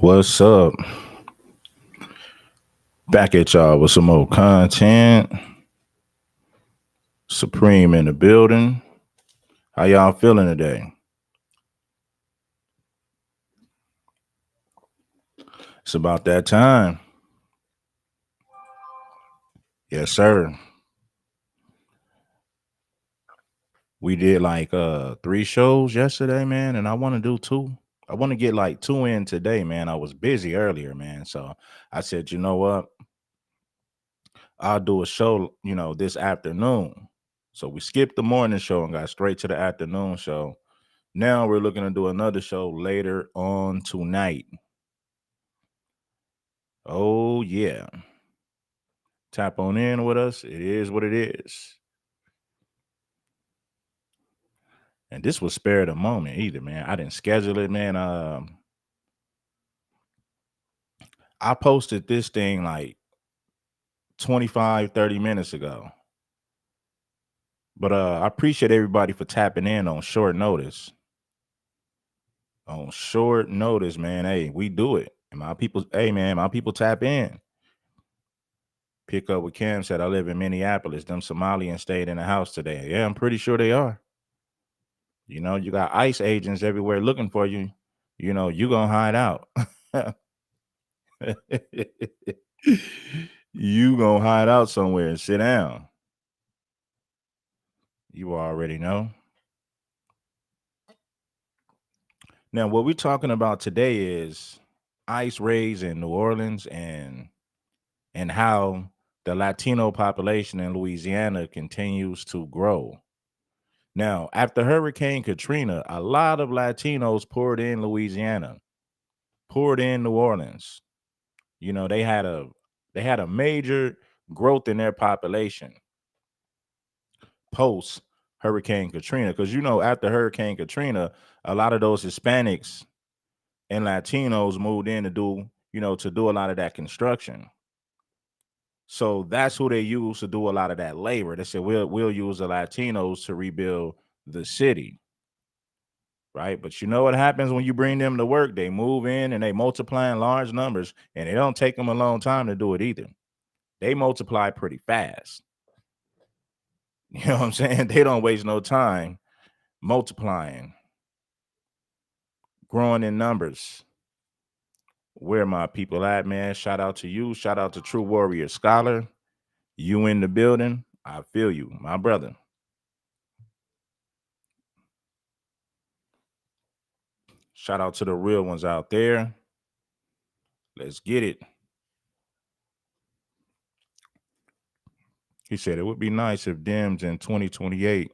What's up? Back at y'all with some more content. Supreme in the building. How y'all feeling today? It's about that time. Yes, sir. We did like three shows yesterday, man, and I want to do two. I want to get like two in today, man. I was busy earlier, man. So I said, you know what? I'll do a show, this afternoon. So we skipped the morning show and got straight to the afternoon show. Now we're looking to do another show later on tonight. Oh, yeah. Tap on in with us. It is what it is. And this was spare the moment either, man. I didn't schedule it, man. I posted this thing like 25, 30 minutes ago. But I appreciate everybody for tapping in on short notice. On short notice, man. Hey, we do it. And my people tap in. Pick up what Cam said. I live in Minneapolis. Them Somalians stayed in the house today. Yeah, I'm pretty sure they are. You got ICE agents everywhere looking for you. You gonna hide out. You gonna hide out somewhere and sit down. You already know. Now, what we're talking about today is ICE raids in New Orleans and how the Latino population in Louisiana continues to grow. Now, after Hurricane Katrina, a lot of Latinos poured in Louisiana, poured in New Orleans. They had a major growth in their population post Hurricane Katrina. Because after Hurricane Katrina, a lot of those Hispanics and Latinos moved in to do a lot of that construction. So that's who they use to do a lot of that labor. They said we'll use the Latinos to rebuild the city. Right. But you know what happens when you bring them to work? They move in and they multiply in large numbers, and it don't take them a long time to do it either. They multiply pretty fast. You know what I'm saying? They don't waste no time multiplying, growing in numbers. Where my people at, man? Shout out to you. Shout out to True Warrior Scholar. You in the building. I feel you, my brother. Shout out to the real ones out there. Let's get it. He said it would be nice if Dems in 2028.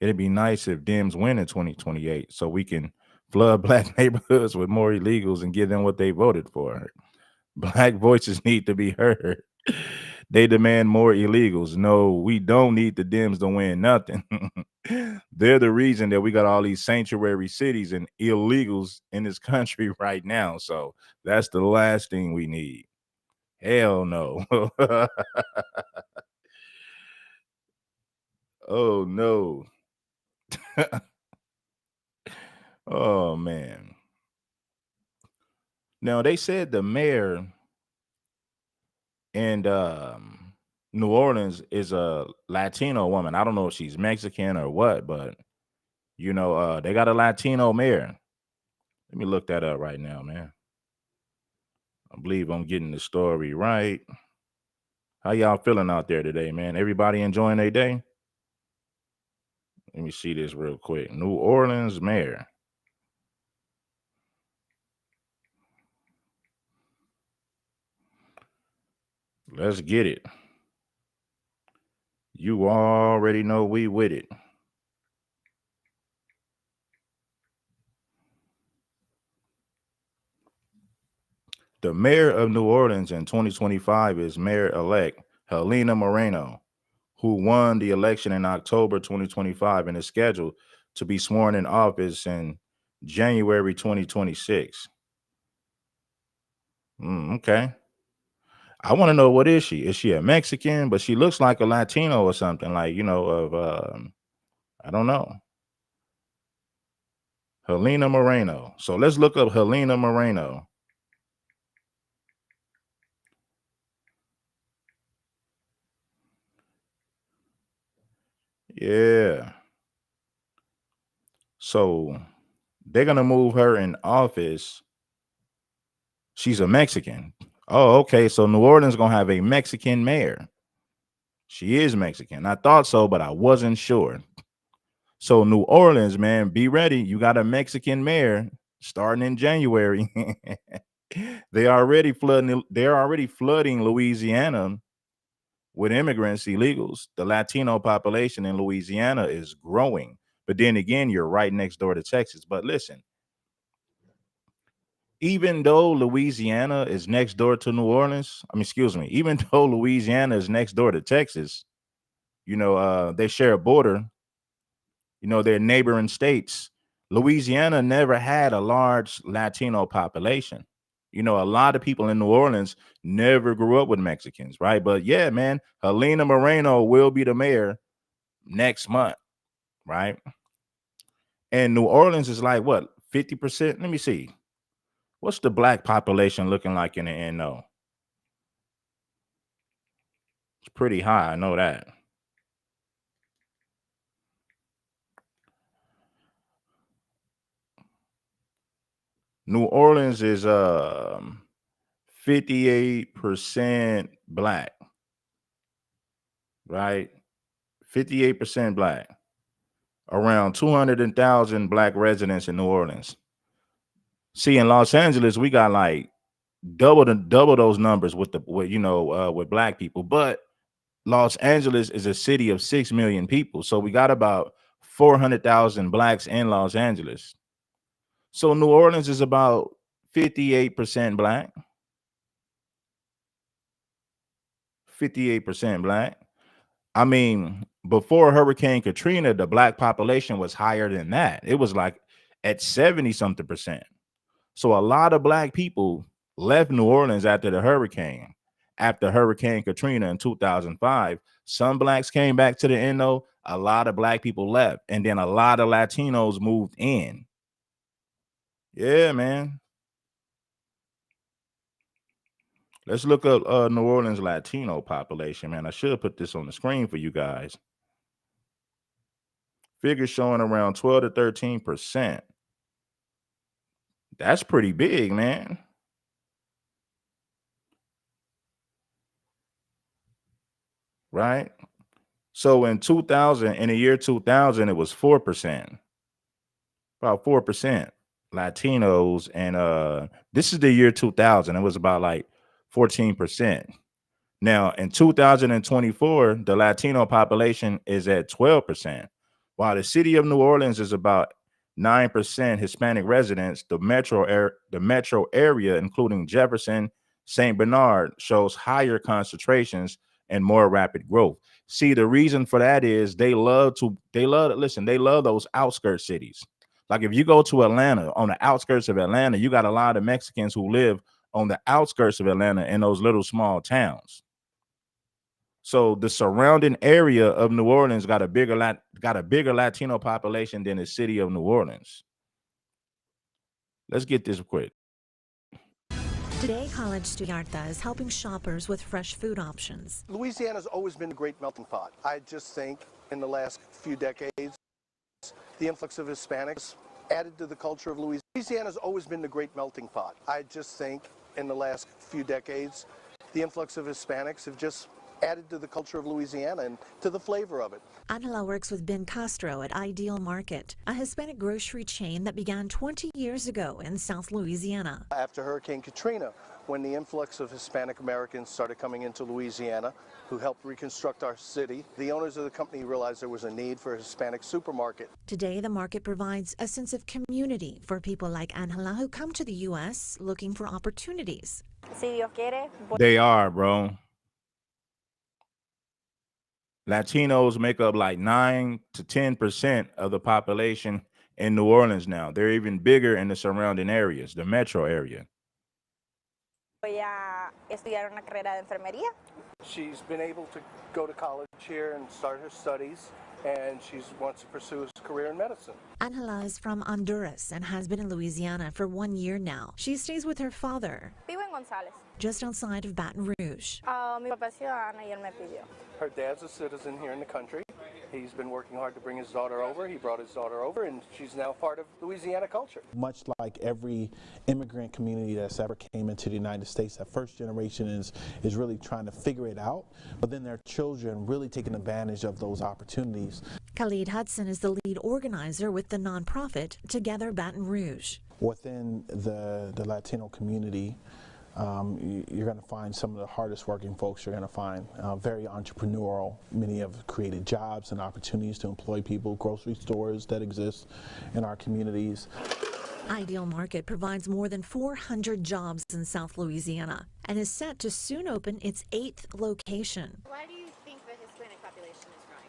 It'd be nice if Dems win in 2028 so we can flood black neighborhoods with more illegals and give them what they voted for. Black voices need to be heard. They demand more illegals. No, we don't need the Dems to win nothing. They're the reason that we got all these sanctuary cities and illegals in this country right now. So that's the last thing we need. Hell no. Oh no. Oh man. Now they said the mayor in New Orleans is a Latino woman. I don't know if she's Mexican or what, but they got a Latino mayor. Let me look that up right now, man. I believe I'm getting the story right. How y'all feeling out there today, man? Everybody enjoying their day? Let me see this real quick. New Orleans mayor. Let's get it. You already know we with it. The mayor of New Orleans in 2025 is Mayor-elect Helena Moreno, who won the election in October 2025 and is scheduled to be sworn in office in January 2026. Okay. I want to know, what is she? Is she a Mexican? But she looks like a Latino or something, like, I don't know. Helena Moreno. So let's look up Helena Moreno. Yeah. So they're gonna move her in office. She's a Mexican. Oh, okay. So New Orleans gonna have a Mexican mayor. She is Mexican. I thought so, but I wasn't sure. So New Orleans, man, be ready. You got a Mexican mayor starting in January. They're already flooding Louisiana with immigrants, illegals. The Latino population in Louisiana is growing. But then again, you're right next door to Texas. But listen, even though Louisiana is next door to New Orleans, excuse me, even though Louisiana is next door to Texas, they share a border, they're neighboring states. Louisiana never had a large Latino population. A lot of people in New Orleans never grew up with Mexicans, right? But yeah, man, Helena Moreno will be the mayor next month, right? And New Orleans is like what, 50%? Let me see. What's the black population looking like in the NO? It's pretty high, I know that. New Orleans is 58% black, right? 58% black. Around 200,000 black residents in New Orleans. See, in Los Angeles, we got like double those numbers with black people. But Los Angeles is a city of 6 million people, so we got about 400,000 blacks in Los Angeles. So New Orleans is about 58% black. 58% black. Before Hurricane Katrina, the black population was higher than that. It was like at 70 something percent. So a lot of black people left New Orleans after the hurricane, after Hurricane Katrina in 2005. Some blacks came back to the NO. A lot of black people left, and then a lot of Latinos moved in. Yeah, man. Let's look up New Orleans Latino population, man. I should have put this on the screen for you guys. Figures showing around 12 to 13%. That's pretty big, man. Right? So in the year 2000, it was 4%. About 4% Latinos. And this is the year 2000. It was about like 14%. Now, in 2024, the Latino population is at 12%, while the city of New Orleans is about 9% Hispanic residents. The metro area, including Jefferson, St. Bernard, shows higher concentrations and more rapid growth. See, the reason for that is they love those outskirts cities. Like if you go to Atlanta, on the outskirts of Atlanta, you got a lot of Mexicans who live on the outskirts of Atlanta in those little small towns. So the surrounding area of New Orleans got a bigger Latino population than the city of New Orleans. Let's get this quick. Today, college student is helping shoppers with fresh food options. Louisiana's always been a great melting pot. I just think in the last few decades, the influx of Hispanics added to the culture of Louisiana. Louisiana's always been a great melting pot. I just think in the last few decades, the influx of Hispanics have just added to the culture of Louisiana and to the flavor of it. Angela works with Ben Castro at Ideal Market, a Hispanic grocery chain that began 20 years ago in South Louisiana. After Hurricane Katrina, when the influx of Hispanic Americans started coming into Louisiana, who helped reconstruct our city, the owners of the company realized there was a need for a Hispanic supermarket. Today, the market provides a sense of community for people like Angela who come to the U.S. looking for opportunities. They are, bro. Latinos make up like 9 to 10% of the population in New Orleans now. They're even bigger in the surrounding areas, the metro area. Voy a estudiar una carrera de enfermería. She's been able to go to college here and start her studies. and she wants to pursue a career in medicine. Angela is from Honduras and has been in Louisiana for 1 year now. She stays with her father, Vivo en González. just outside of Baton Rouge. Mi papá es ciudadano y él me pidió. Her dad's a citizen here in the country. He's been working hard to bring his daughter over. He brought his daughter over, and she's now part of Louisiana culture. Much like every immigrant community that's ever came into the United States, that first generation is really trying to figure it out, but then their children really taking advantage of those opportunities. Khalid Hudson is the lead organizer with the nonprofit Together Baton Rouge. Within the Latino community, you're going to find some of the hardest working folks you're going to find. Very entrepreneurial. Many have created jobs and opportunities to employ people, grocery stores that exist in our communities. Ideal Market provides more than 400 jobs in South Louisiana and is set to soon open its 8th location. Why do you think the Hispanic population is growing?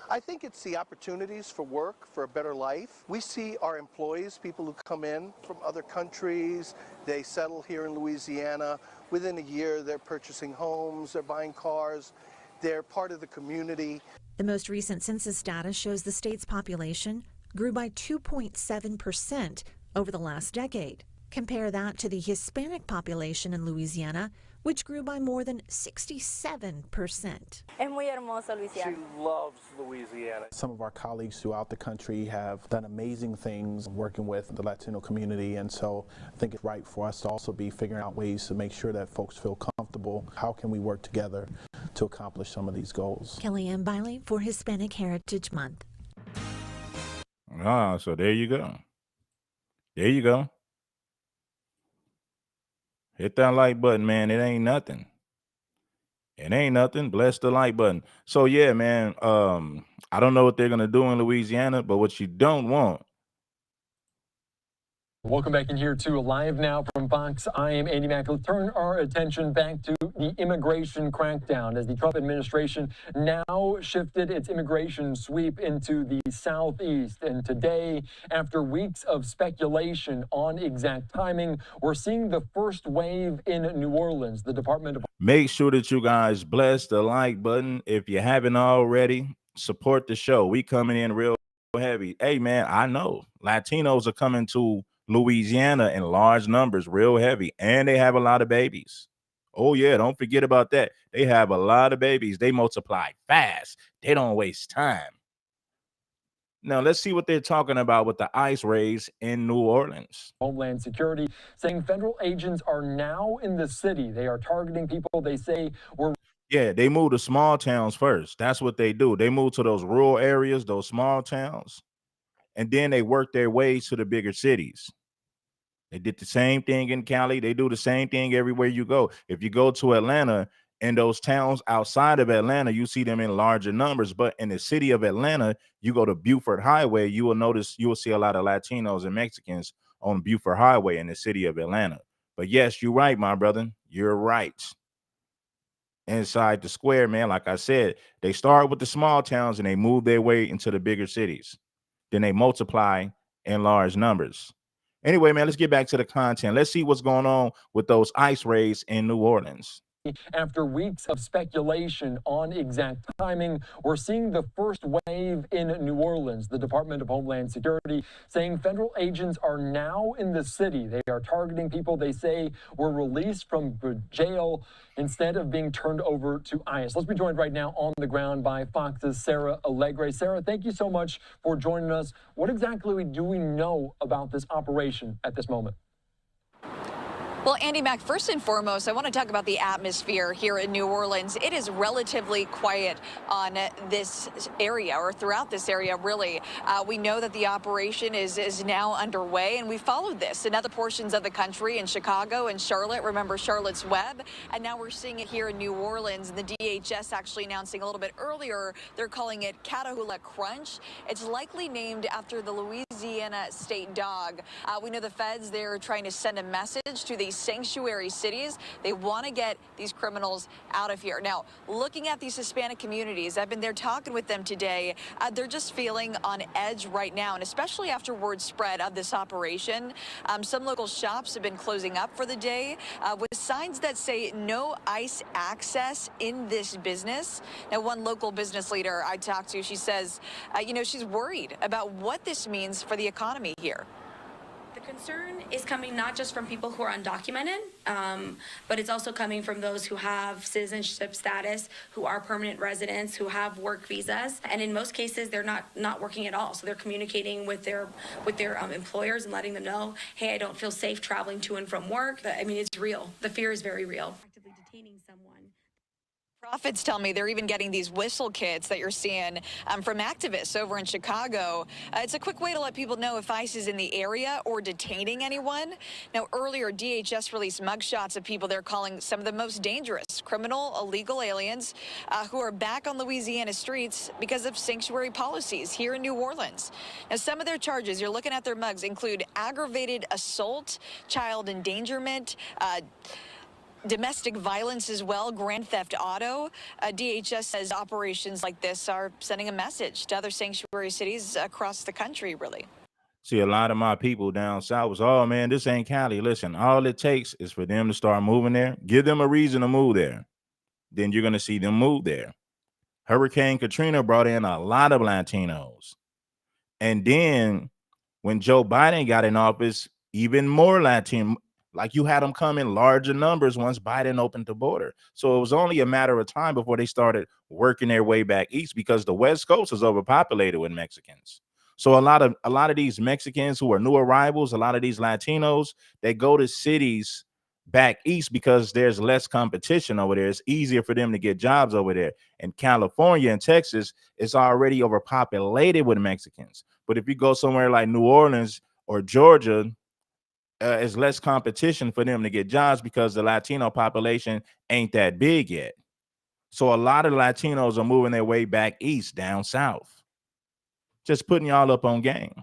I think it's the opportunities for work, for a better life. We see our employees, people who come in from other countries, they settle here in Louisiana. Within a year, they're purchasing homes, they're buying cars, they're part of the community. The most recent census data shows the state's population grew by 2.7% over the last decade. Compare that to the Hispanic population in Louisiana, which grew by more than 67%. Es muy hermoso, Louisiana. She loves Louisiana. Some of our colleagues throughout the country have done amazing things working with the Latino community, and so I think it's right for us to also be figuring out ways to make sure that folks feel comfortable. How can we work together to accomplish some of these goals? Kellyanne Biley for Hispanic Heritage Month. So there you go. There you go. Hit that like button, man. It ain't nothing. It ain't nothing. Bless the like button. So yeah, man. I don't know what they're gonna do in Louisiana, but what you don't want. Welcome back in here to Live Now from Fox. I am Andy Mack. Let's turn our attention back to the immigration crackdown as the Trump administration now shifted its immigration sweep into the Southeast. And today, after weeks of speculation on exact timing, we're seeing the first wave in New Orleans. The Department of Make sure that you guys bless the like button. If you haven't already, support the show. We coming in real heavy. Hey, man, I know Latinos are coming to Louisiana in large numbers, real heavy, and they have a lot of babies. Oh yeah, don't forget about that. They have a lot of babies. They multiply fast. They don't waste time. Now let's see what they're talking about with the ICE raids in New Orleans. Homeland Security saying federal agents are now in the city. They are targeting people they say were. Yeah, they move to small towns first. That's what they do. They move to those rural areas, those small towns, and then they work their way to the bigger cities. They did the same thing in Cali. They do the same thing everywhere you go. If you go to Atlanta, in those towns outside of Atlanta, you see them in larger numbers. But in the city of Atlanta, you go to Buford Highway, you will see a lot of Latinos and Mexicans on Buford Highway in the city of Atlanta. But yes, you're right, my brother. You're right. Inside the square, man, like I said, they start with the small towns and they move their way into the bigger cities. Then they multiply in large numbers. Anyway, man, let's get back to the content. Let's see what's going on with those ICE raids in New Orleans. After weeks of speculation on exact timing, we're seeing the first wave in New Orleans. The Department of Homeland Security saying federal agents are now in the city. They are targeting people they say were released from jail instead of being turned over to ICE. Let's be joined right now on the ground by Fox's Sarah Allegre. Sarah, thank you so much for joining us. What exactly do we know about this operation at this moment? Well, Andy Mack, first and foremost, I want to talk about the atmosphere here in New Orleans. It is relatively quiet on this area, or throughout this area, really. We know that the operation is now underway, and we followed this in other portions of the country, in Chicago and Charlotte. Remember Charlotte's Web, and now we're seeing it here in New Orleans. The DHS actually announcing a little bit earlier, they're calling it Catahoula Crunch. It's likely named after the Louisiana state dog. We know the feds, they're trying to send a message to the these sanctuary cities. They want to get these criminals out of here. Now, looking at these Hispanic communities, I've been there talking with them today. They're just feeling on edge right now, and especially after word spread of this operation. Some local shops have been closing up for the day with signs that say no ICE access in this business. Now, one local business leader I talked to, she says, she's worried about what this means for the economy here. The concern is coming not just from people who are undocumented, but it's also coming from those who have citizenship status, who are permanent residents, who have work visas, and in most cases they're not working at all. So they're communicating with their employers and letting them know, hey, I don't feel safe traveling to and from work. I mean, it's real. The fear is very real. Actively detaining someone. Profits tell me they're even getting these whistle kits that you're seeing from activists over in Chicago. It's a quick way to let people know if ICE is in the area or detaining anyone. Now, earlier, DHS released mugshots of people they're calling some of the most dangerous criminal illegal aliens who are back on Louisiana streets because of sanctuary policies here in New Orleans. Now, some of their charges, you're looking at their mugs, include aggravated assault, child endangerment, domestic violence as well, grand theft auto. DHS says operations like this are sending a message to other sanctuary cities across the country, really. See, a lot of my people down south was, oh, man, this ain't Cali. Listen, all it takes is for them to start moving there. Give them a reason to move there. Then you're going to see them move there. Hurricane Katrina brought in a lot of Latinos. And then when Joe Biden got in office, even more Latino. Like, you had them come in larger numbers once Biden opened the border. So it was only a matter of time before they started working their way back east, because the West Coast is overpopulated with Mexicans. So a lot of these Mexicans who are new arrivals, a lot of these Latinos, they go to cities back east because there's less competition over there. It's easier for them to get jobs over there. And California and Texas is already overpopulated with Mexicans. But if you go somewhere like New Orleans or Georgia, it's less competition for them to get jobs because the Latino population ain't that big yet. So a lot of Latinos are moving their way back east, down south. Just putting y'all up on game.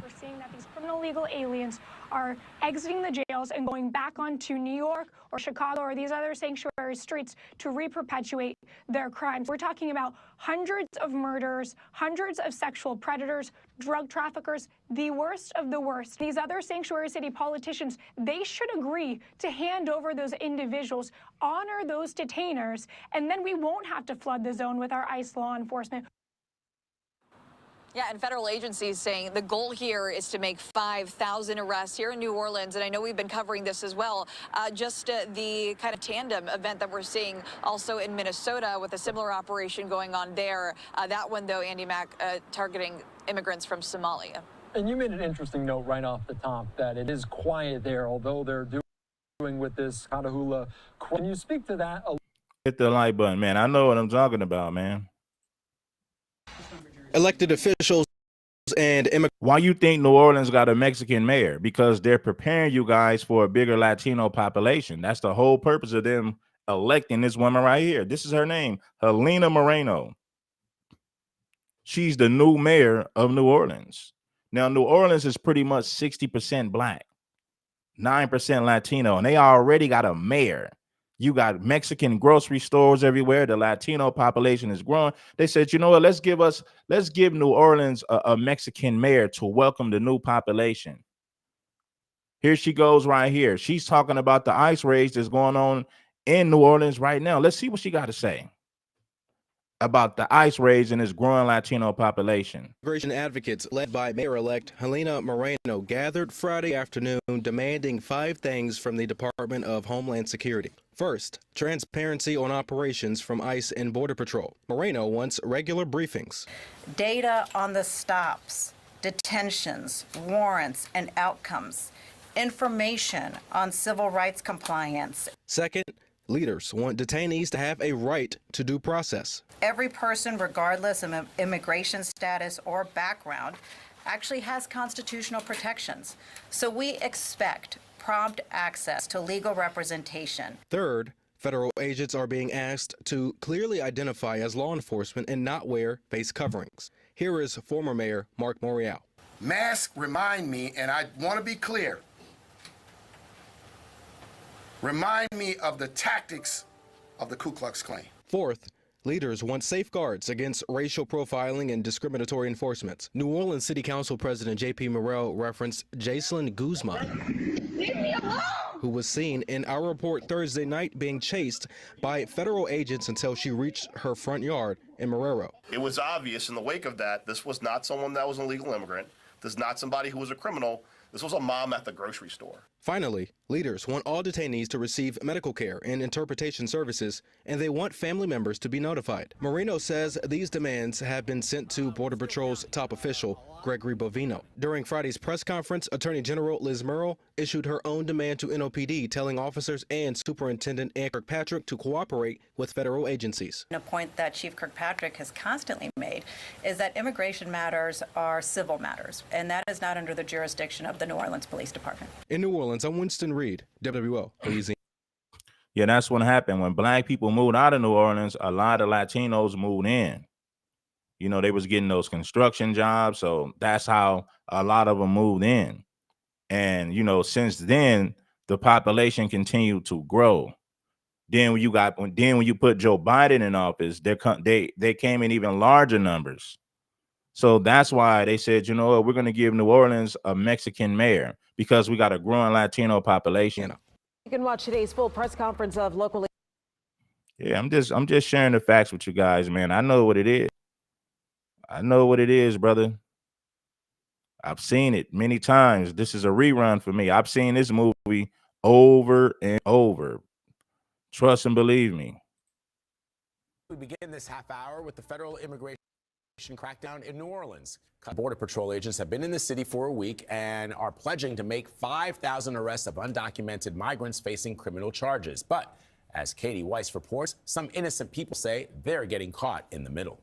We're seeing that these criminal legal aliens are exiting the jails and going back onto New York or Chicago or these other sanctuary streets to re-perpetuate their crimes. We're talking about hundreds of murders, hundreds of sexual predators, drug traffickers, the worst of the worst. These other sanctuary city politicians, they should agree to hand over those individuals, honor those detainers, and then we won't have to flood the zone with our ICE law enforcement. Yeah, and federal agencies saying the goal here is to make 5,000 arrests here in New Orleans. And I know we've been covering this as well. The kind of tandem event that we're seeing also in Minnesota with a similar operation going on there. That one, though, Andy Mack, targeting immigrants from Somalia. And you made an interesting note right off the top that it is quiet there, although they're doing with this Catahoula. Can you speak to that? Hit the like button, man. I know what I'm talking about, man. Elected officials and immigrants. Why you think New Orleans got a Mexican mayor? Because they're preparing you guys for a bigger Latino population. That's the whole purpose of them electing this woman right here. This is her name, Helena Moreno. She's the new mayor of New Orleans. Now, New Orleans is pretty much 60% black, 9% Latino, and they already got a mayor. You got Mexican grocery stores everywhere. The Latino population is growing. They said, you know what, let's give New Orleans a Mexican mayor to welcome the new population. Here she goes right here. She's talking about the ICE raids that's going on in New Orleans right now. Let's see what she got to say about the ICE raids and its growing Latino population. Immigration advocates led by Mayor-elect Helena Moreno gathered Friday afternoon demanding 5 things from the Department of Homeland Security. First, transparency on operations from ICE and Border Patrol. Moreno wants regular briefings. Data on the stops, detentions, warrants, and outcomes. Information on civil rights compliance. Second, leaders want detainees to have a right to due process. Every person, regardless of immigration status or background, actually has constitutional protections. So we expect prompt access to legal representation. Third, federal agents are being asked to clearly identify as law enforcement and not wear face coverings. Here is former Mayor Mark Morial. Masks remind me, and I want to be clear, remind me of the tactics of the Ku Klux Klan. Fourth, leaders want safeguards against racial profiling and discriminatory enforcement. New Orleans City Council President J.P. Morrell referenced Jacelyn Guzman, who was seen in our report Thursday night being chased by federal agents until she reached her front yard in Marrero. It was obvious in the wake of that, this was not someone that was an illegal immigrant. This is not somebody who was a criminal. This was a mom at the grocery store. Finally, leaders want all detainees to receive medical care and interpretation services, and they want family members to be notified. Moreno says these demands have been sent to Border Patrol's top official, Gregory Bovino. During Friday's press conference, Attorney General Liz Murrill issued her own demand to NOPD, telling officers and Superintendent Ann Kirkpatrick to cooperate with federal agencies. A point that Chief Kirkpatrick has constantly made is that immigration matters are civil matters, and that is not under the jurisdiction of the New Orleans Police Department. In New Orleans, I'm Winston Reed, WWO, Louisiana. Yeah, that's what happened. When black people moved out of New Orleans, a lot of Latinos moved in. You know, they was getting those construction jobs, so that's how a lot of them moved in. And, you know, since then, the population continued to grow. Then when you put Joe Biden in office, they came in even larger numbers. So that's why they said, you know what, we're going to give New Orleans a Mexican mayor because we got a growing Latino population. You can watch today's full press conference of local. Yeah, I'm just sharing the facts with you guys, man. I know what it is. I know what it is, brother. I've seen it many times. This is a rerun for me. I've seen this movie over and over. Trust and believe me. We begin this half hour with the federal immigration crackdown in New Orleans. Border Patrol agents have been in the city for a week and are pledging to make 5,000 arrests of undocumented migrants facing criminal charges. But as Katie Weiss reports, some innocent people say they're getting caught in the middle.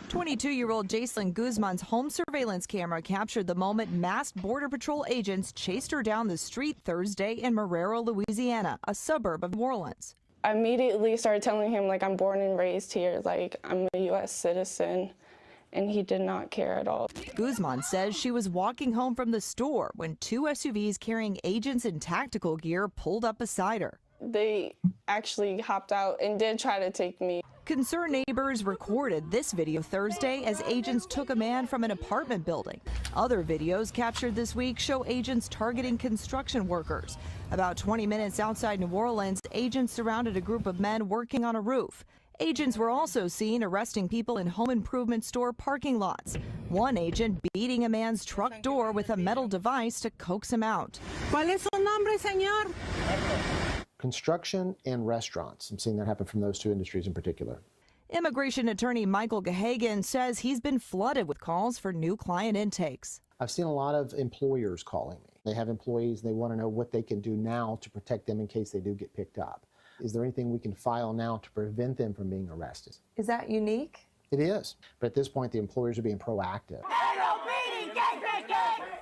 22-year-old Jacelyn Guzman's home surveillance camera captured the moment masked Border Patrol agents chased her down the street Thursday in Marrero, Louisiana, a suburb of New Orleans. I immediately started telling him, like, I'm born and raised here, like, I'm a U.S. citizen, and he did not care at all. Guzman says she was walking home from the store when two SUVs carrying agents in tactical gear pulled up beside her. They actually hopped out and did try to take me. Concerned neighbors recorded this video Thursday as agents took a man from an apartment building. Other videos captured this week show agents targeting construction workers. About 20 minutes outside New Orleans, agents surrounded a group of men working on a roof. Agents were also seen arresting people in home improvement store parking lots. One agent beating a man's truck door with a metal device to coax him out. ¿Cuál es su nombre, señor? Construction and restaurants. I'm seeing that happen from those two industries in particular. Immigration attorney Michael Gahagan says he's been flooded with calls for new client intakes. I've seen a lot of employers calling me. They have employees, they want to know what they can do now to protect them in case they do get picked up. Is there anything we can file now to prevent them from being arrested? Is that unique? It is. But at this point, the employers are being proactive.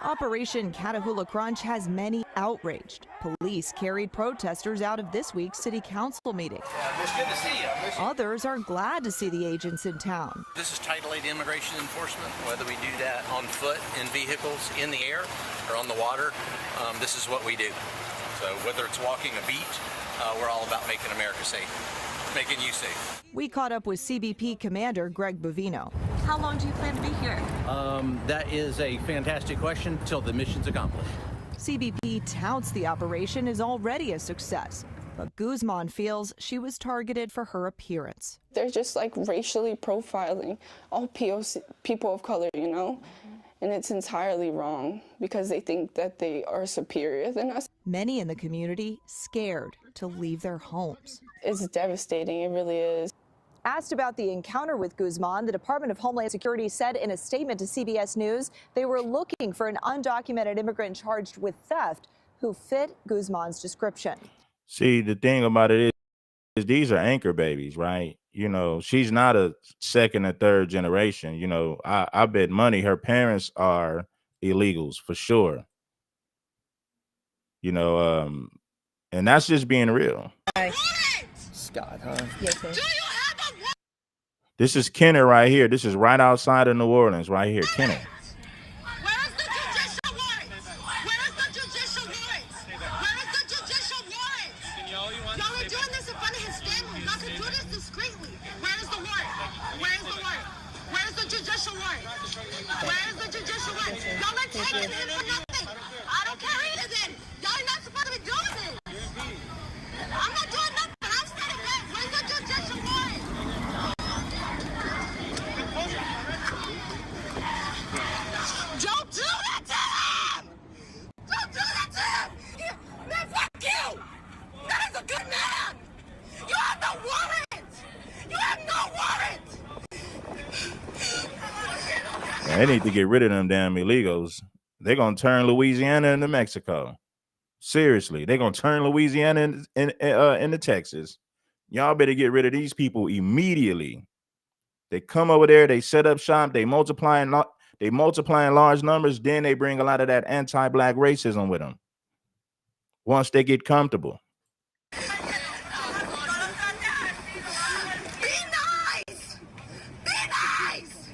Operation Catahoula Crunch has many outraged. Police carried protesters out of this week's city council meeting. It's good to see you. Others are glad to see the agents in town. This is Title 8 immigration enforcement, whether we do that on foot, in vehicles, in the air, or on the water. This is what we do. So whether it's walking a beat, we're all about making America safe, making you safe. We caught up with CBP Commander Greg Bovino. How long do you plan to be here? That is a fantastic question until the mission's accomplished. CBP touts the operation is already a success, but Guzman feels she was targeted for her appearance. They're just like racially profiling all people of color, you know? And it's entirely wrong because they think that they are superior than us. Many in the community scared to leave their homes. It's devastating, it really is. Asked about the encounter with Guzman, the Department of Homeland Security said in a statement to CBS News they were looking for an undocumented immigrant charged with theft who fit Guzman's description. See, the thing about it is these are anchor babies, right? You know, she's not a second or third generation. You know, I bet money her parents are illegals for sure. You know, and that's just being real. Scott, huh? Yes, sir. This is Kenner right here. This is right outside of New Orleans, right here, Kenner. Where is the judicial one? Y'all are taking him for nothing. I don't care either then. Y'all are not supposed to be doing this. I'm not doing nothing. I'm standing back. Where's the judicial one? Don't do that to him! Don't do that to him! Man, fuck you! That is a good man! You have no warrant! You have no warrant! Man, they need to get rid of them damn illegals. They're gonna turn Louisiana into Mexico. Seriously, they're gonna turn Louisiana into Texas. Y'all better get rid of these people immediately. They come over there, they set up shop, they multiplying large numbers, then they bring a lot of that anti-black racism with them. Once they get comfortable. Be nice! Be nice!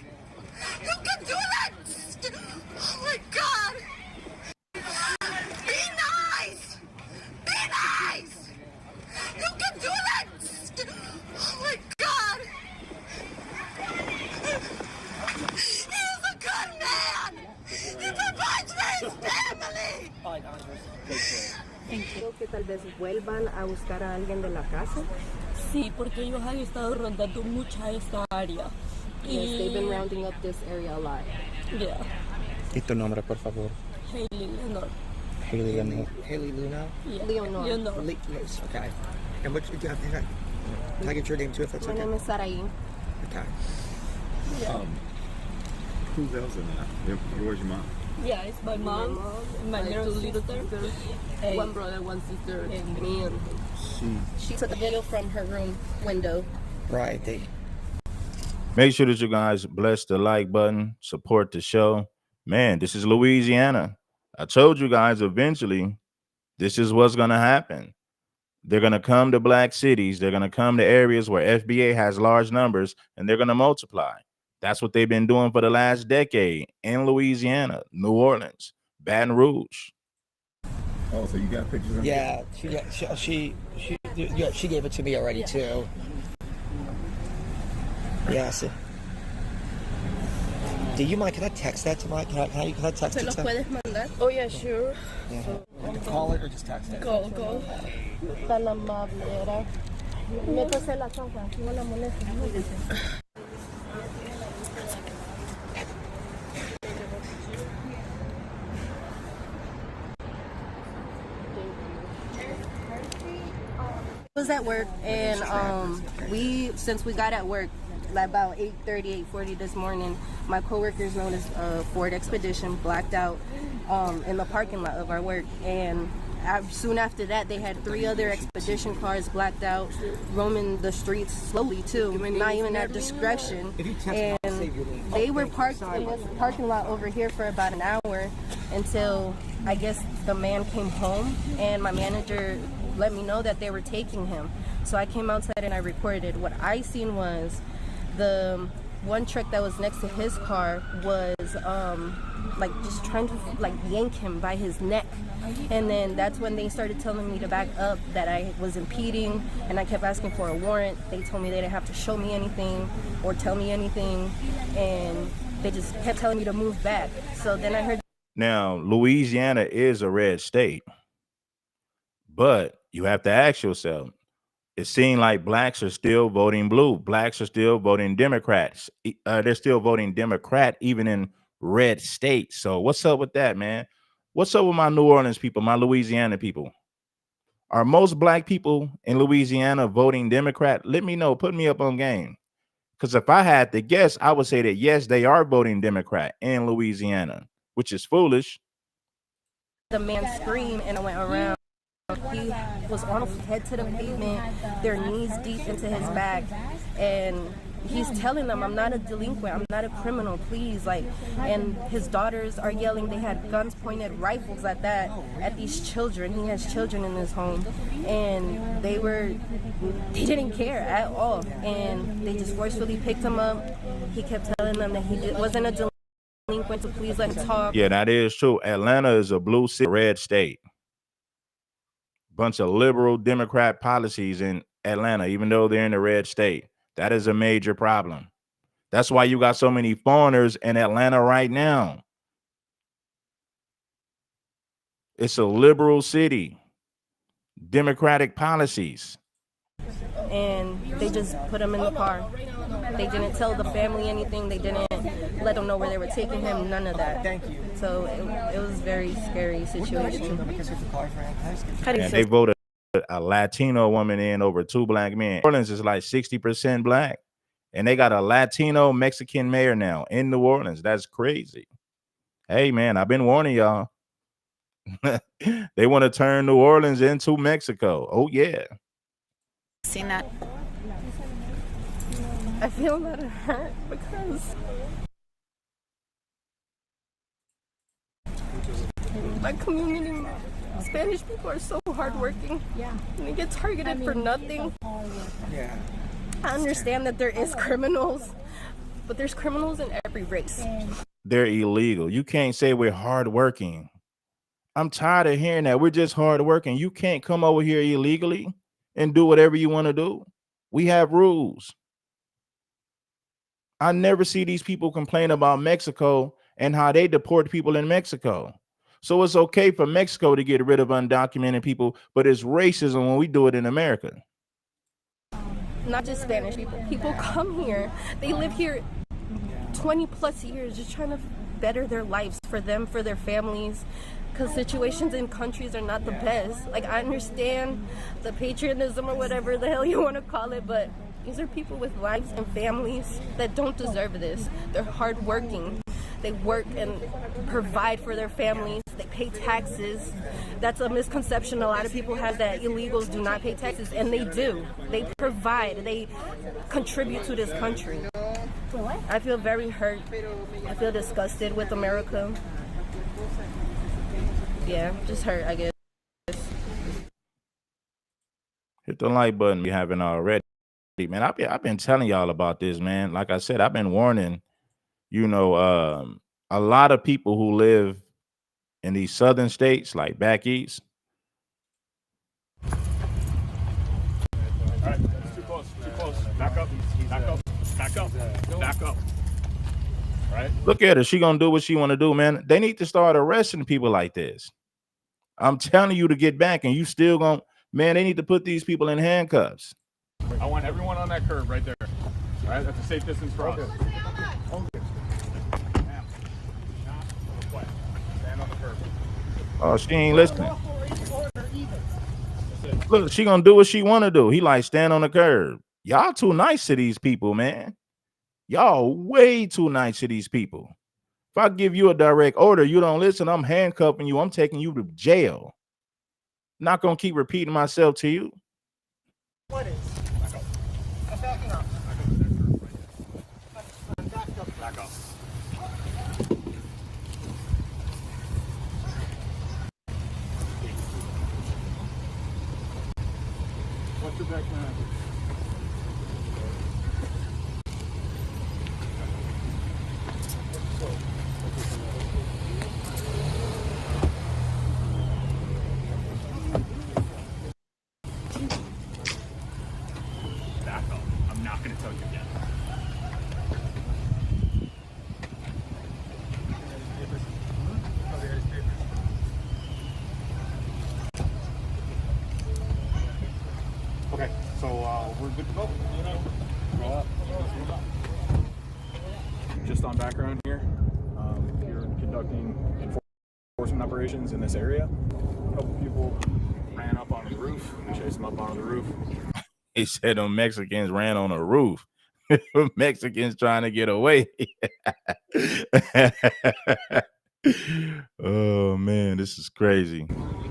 You can do that! Oh my God! Be nice! Be nice! You can do that! Oh my God! He's a good man! He provides for his family! Creo que tal vez vuelvan a buscar a alguien de la casa. Sí, porque ellos han estado rondando mucha esta área. Yes, they've been rounding up this area a lot. Yeah. ¿Y tu nombre, por favor? Hailey Leonor. Hailey Leonor. Hailey Luna? Yeah. Leonor. Okay. And what can I get your name too, if that's My okay? name is Sarai. Okay. Yeah. Who's else in that? Where's your mom? Yeah, it's my mom, my little sister, One brother, one sister, and me and She took a video from her room window. Right. Make sure that you guys bless the like button, support the show. Man, this is Louisiana. I told you guys eventually this is what's going to happen. They're going to come to black cities. They're going to come to areas where FBA has large numbers, and they're going to multiply. That's what they've been doing for the last decade in Louisiana, New Orleans, Baton Rouge. Oh, so you got pictures of Yeah, she gave it to me already too. Yeah, see. Do you mind? Can I text that to my? Can I text ¿Se it los to? puedes mandar? Oh, yeah, sure. Yeah. Call it or just text it. Go. Tan amable era. Métase la casa, no la moleste. Was at work, and since we got at work like about 8:30, 8:40 this morning, my coworkers noticed a Ford Expedition blacked out in the parking lot of our work, and soon after that they had 3 other Expedition cars blacked out roaming the streets slowly too, not even at discretion, and they were parked in this parking lot over here for about an hour until I guess the man came home, and my manager let me know that they were taking him. So I came outside and I reported. What I seen was the one truck that was next to his car was like just trying to like yank him by his neck. And then that's when they started telling me to back up, that I was impeding, and I kept asking for a warrant. They told me they didn't have to show me anything or tell me anything, and they just kept telling me to move back. So then I heard. Now, Louisiana is a red state, but you have to ask yourself, it seems like blacks are still voting blue. Blacks are still voting Democrats. They're still voting Democrat even in red states. So what's up with that, man? What's up with my New Orleans people, my Louisiana people? Are most black people in Louisiana voting Democrat? Let me know. Put me up on game. Because if I had to guess, I would say that, yes, they are voting Democrat in Louisiana, which is foolish. The man screamed, and I went around. He was on his head to the pavement, their knees deep into his back, and he's telling them, I'm not a delinquent, I'm not a criminal, please, like, and his daughters are yelling. They had guns pointed, rifles at these children. He has children in his home, and they didn't care at all, and they just forcefully picked him up. He kept telling them that he wasn't a delinquent, so please let him talk. Yeah, that is true. Atlanta is a blue city, red state. Bunch of liberal Democrat policies in Atlanta, even though they're in the red state. That is a major problem. That's why you got so many foreigners in Atlanta right now. It's a liberal city, democratic policies. And they just put him in the car. They didn't tell the family anything. They didn't let them know where they were taking him. None of that. Thank you. So it was a very scary situation. And they voted a Latino woman in over 2 black men. New Orleans is like 60% black. And they got a Latino Mexican mayor now in New Orleans. That's crazy. Hey, man, I've been warning y'all. They want to turn New Orleans into Mexico. Oh, yeah. Seen that? I feel a lot of hurt because my community, Spanish people are so hardworking. Yeah. And they get targeted for nothing. Yeah. I understand that there is criminals, but there's criminals in every race. They're illegal. You can't say we're hardworking. I'm tired of hearing that. We're just hardworking. You can't come over here illegally and do whatever you want to do. We have rules. I never see these people complain about Mexico and how they deport people in Mexico. So it's okay for Mexico to get rid of undocumented people, but it's racism when we do it in America. Not just Spanish people. People come here. They live here 20 plus years just trying to better their lives for them, for their families, because situations in countries are not the best. Like, I understand the patriotism or whatever the hell you want to call it, but these are people with lives and families that don't deserve this. They're hardworking. They work and provide for their families. They pay taxes. That's a misconception a lot of people have, that illegals do not pay taxes, and they do. They provide. They contribute to this country. I feel very hurt. I feel disgusted with America. Yeah, just hurt, I guess. Hit the like button if you haven't already. Man, I've been telling y'all about this, man. Like I said, I've been warning, a lot of people who live in these southern states, like back east. All right, it's too close, too close. Back up, back up, back up, back up. Right? Look at her. She gonna do what she want to do, man. They need to start arresting people like this. I'm telling you to get back, and you still gonna, man, they need to put these people in handcuffs. I want everyone on that curb right there. All right, that's a safe distance for us. Stand on the curb. Oh, she ain't listening. Look, she gonna do what she want to do. He like, stand on the curb. Y'all too nice to these people, man. Y'all way too nice to these people. If I give you a direct order, you don't listen, I'm handcuffing you. I'm taking you to jail. Not gonna keep repeating myself to you. What is? Back up. I'm backing up. Back up. What's your back, man? Back up. I'm not going to tell you again. Okay, so we're good to go. Roll up. Just on background here, you're conducting enforcement operations in this area. A couple people ran up onto the roof. We chased them up onto the roof. He said them Mexicans ran on a roof. Mexicans trying to get away. Oh man, this is crazy.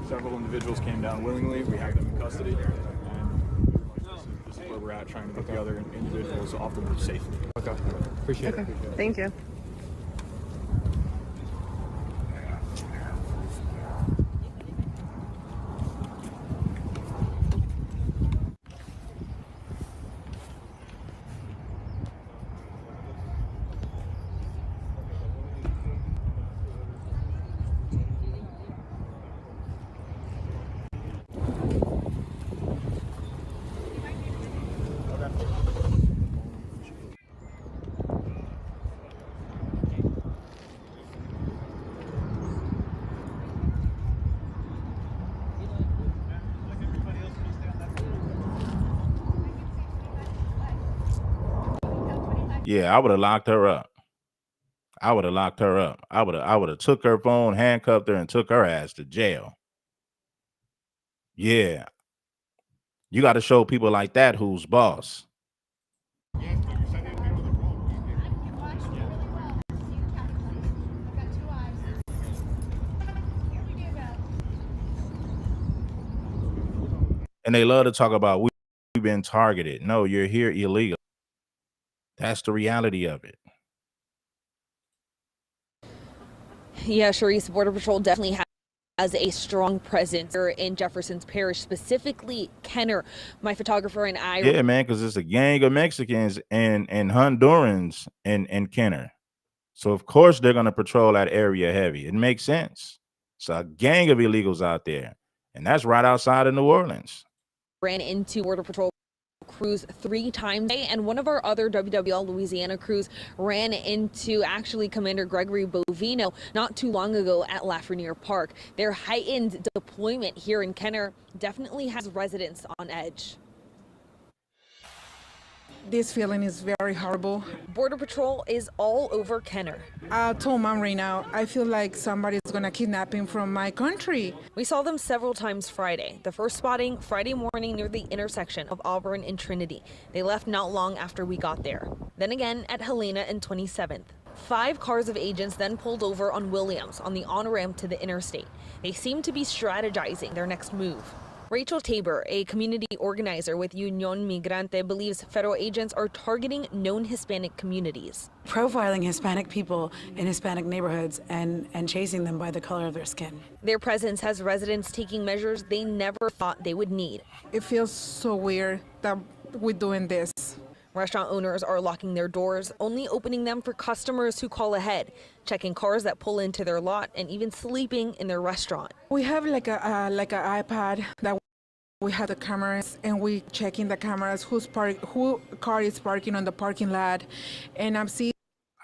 Several individuals came down willingly. We have them in custody. And this is where we're at, trying to get the other individuals off the roof safely. Okay. Appreciate it. Thank you. Yeah, I would have locked her up. I would have locked her up. I would have took her phone, handcuffed her, and took her ass to jail. Yeah. You got to show people like that who's boss. And they love to talk about we've been targeted. No, you're here illegal. That's the reality of it. Yeah, Sharice, Border Patrol definitely has a strong presence here in Jefferson's Parish, specifically Kenner, my photographer, and I. Yeah, man, because it's a gang of Mexicans and Hondurans and Kenner. So of course they're gonna patrol that area heavy. It makes sense. It's a gang of illegals out there, and that's right outside of New Orleans. Ran into Border Patrol crews 3 times, and one of our other WWL Louisiana crews ran into actually Commander Gregory Bovino not too long ago at Lafreniere Park. Their heightened deployment here in Kenner definitely has residents on edge. This feeling is very horrible. Border Patrol is all over Kenner. I told Mom right now, I feel like somebody's gonna kidnap him from my country. We saw them several times Friday. The first spotting Friday morning near the intersection of Auburn and Trinity. They left not long after we got there. Then again at Helena and 27th. 5 cars of agents then pulled over on Williams on the on-ramp to the interstate. They seem to be strategizing their next move. Rachel Tabor, a community organizer with Unión Migrante, believes federal agents are targeting known Hispanic communities. Profiling Hispanic people in Hispanic neighborhoods and chasing them by the color of their skin. Their presence has residents taking measures they never thought they would need. It feels so weird that we're doing this. Restaurant owners are locking their doors, only opening them for customers who call ahead, checking cars that pull into their lot, and even sleeping in their restaurant. We have like an iPad that we have the cameras, and we checking the cameras, who car is parking on the parking lot, and I'm seeing.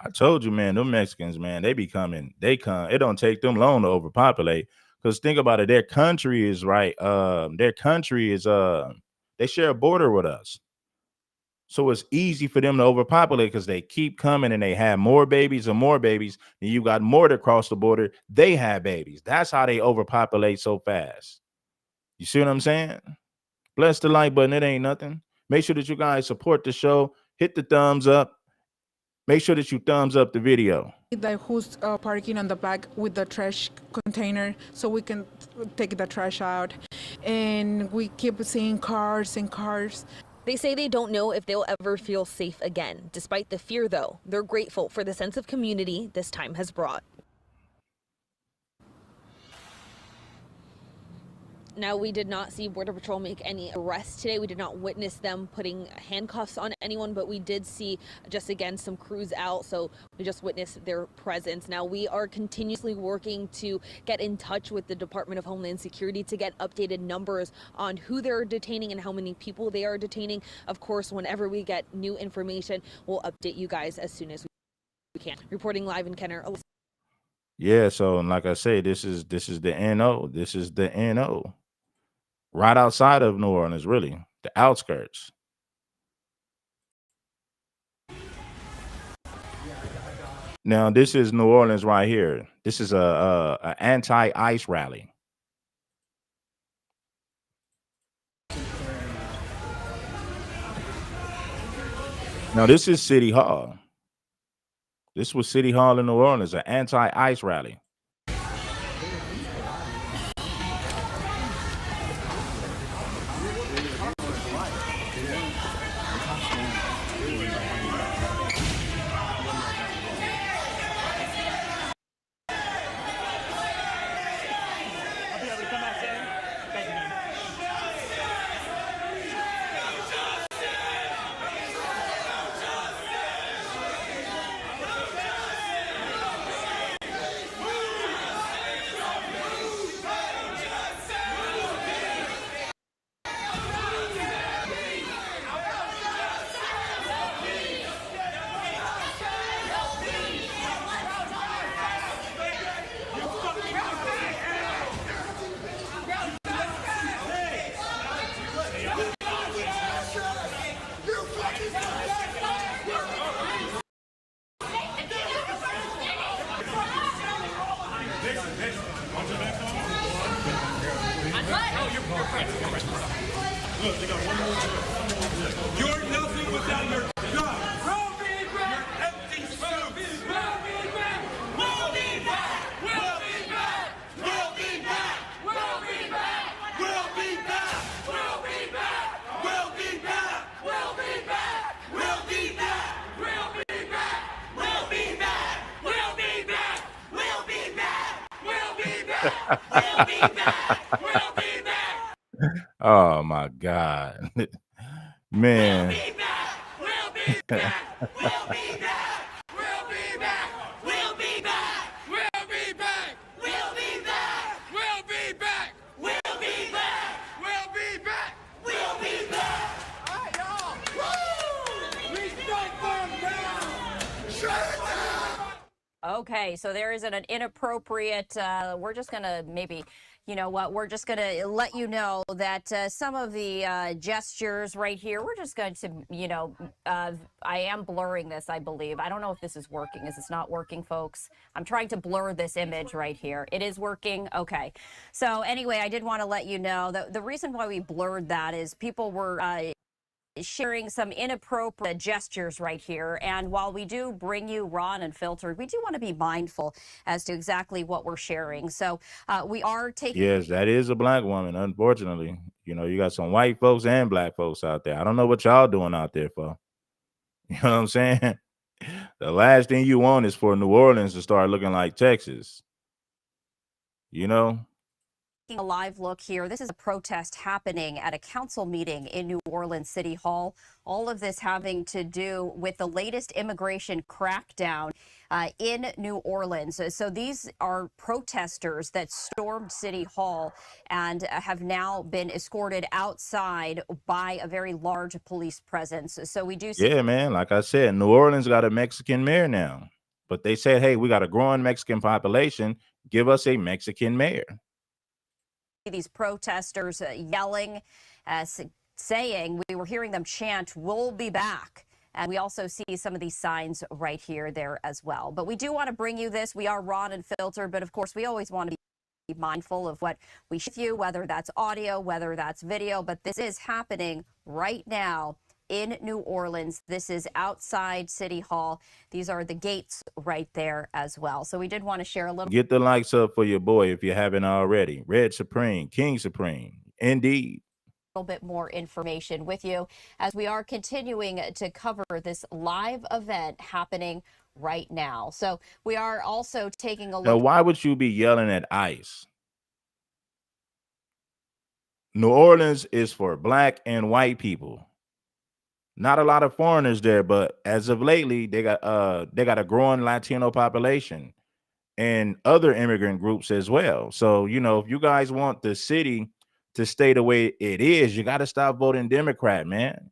I told you, man, them Mexicans, man, they come. It don't take them long to overpopulate. Because think about it, their country is right. They share a border with us. So it's easy for them to overpopulate because they keep coming and they have more babies and more babies. And you got more to cross the border. They have babies. That's how they overpopulate so fast. You see what I'm saying? Bless the like button. It ain't nothing. Make sure that you guys support the show. Hit the thumbs up. Make sure that you thumbs up the video. Who's parking on the back with the trash container so we can take the trash out. And we keep seeing cars and cars. They say they don't know if they'll ever feel safe again. Despite the fear, though, they're grateful for the sense of community this time has brought. Now, we did not see Border Patrol make any arrests today. We did not witness them putting handcuffs on anyone, but we did see just again some crews out. So we just witnessed their presence. Now, we are continuously working to get in touch with the Department of Homeland Security to get updated numbers on who they're detaining and how many people they are detaining. Of course, whenever we get new information, we'll update you guys as soon as we can. Reporting live in Kenner. Yeah, so like I say, this is the NO. This is the NO. Right outside of New Orleans, really, the outskirts. Now, this is New Orleans right here. This is a anti-ICE rally. Now, this is City Hall. This was City Hall in New Orleans, an anti-ICE rally. Look, they got one more. You're nothing without your gun. We'll be back. Your empty suits. We'll be back. We'll be back. We'll be back. We'll be back. We'll be back. We'll be back. We'll be back. We'll be back. We'll be back. We'll be back. We'll be back. We'll be back. We'll be back. We'll be back. We'll be back. We'll be back. We'll be back. Oh my God. Man. We'll be back. We'll be back. We'll be back. We'll be back. We'll be back. We'll be back. We'll be back. We'll be back. We'll be back. We'll be back. We'll be back. All right, y'all. Woo! We strike them down. Shut it down. Okay, so there isn't an inappropriate, we're just going to maybe, you know what, we're just going to let you know that some of the gestures right here, we're just going to, you know, I am blurring this, I believe. I don't know if this is working. Is this not working, folks? I'm trying to blur this image right here. It is working? Okay. So anyway, I did want to let you know that the reason why we blurred that is people were sharing some inappropriate gestures right here. And while we do bring you raw and unfiltered, we do want to be mindful as to exactly what we're sharing. So we are taking... Yes, that is a black woman, unfortunately. You know, you got some white folks and black folks out there. I don't know what y'all doing out there for. You know what I'm saying? The last thing you want is for New Orleans to start looking like Texas. You know? A live look here. This is a protest happening at a council meeting in New Orleans City Hall. All of this having to do with the latest immigration crackdown in New Orleans. So these are protesters that stormed City Hall and have now been escorted outside by a very large police presence. So we do see... Yeah, man. Like I said, New Orleans got a Mexican mayor now. But they said, hey, we got a growing Mexican population. Give us a Mexican mayor. These protesters yelling, saying, we were hearing them chant, "We'll be back." And we also see some of these signs right here, there as well. But we do want to bring you this. We are raw and filtered, but of course, we always want to be mindful of what we share with you, whether that's audio, whether that's video. But this is happening right now in New Orleans. This is outside City Hall. These are the gates right there as well. So we did want to share a little. Get the likes up for your boy if you haven't already. Red Supreme, King Supreme, indeed. A little bit more information with you as we are continuing to cover this live event happening right now. So we are also taking a look. Now, why would you be yelling at ICE? New Orleans is for black and white people. Not a lot of foreigners there, but as of lately, they got a growing Latino population and other immigrant groups as well. So, you know, if you guys want the city to stay the way it is, you got to stop voting Democrat, man.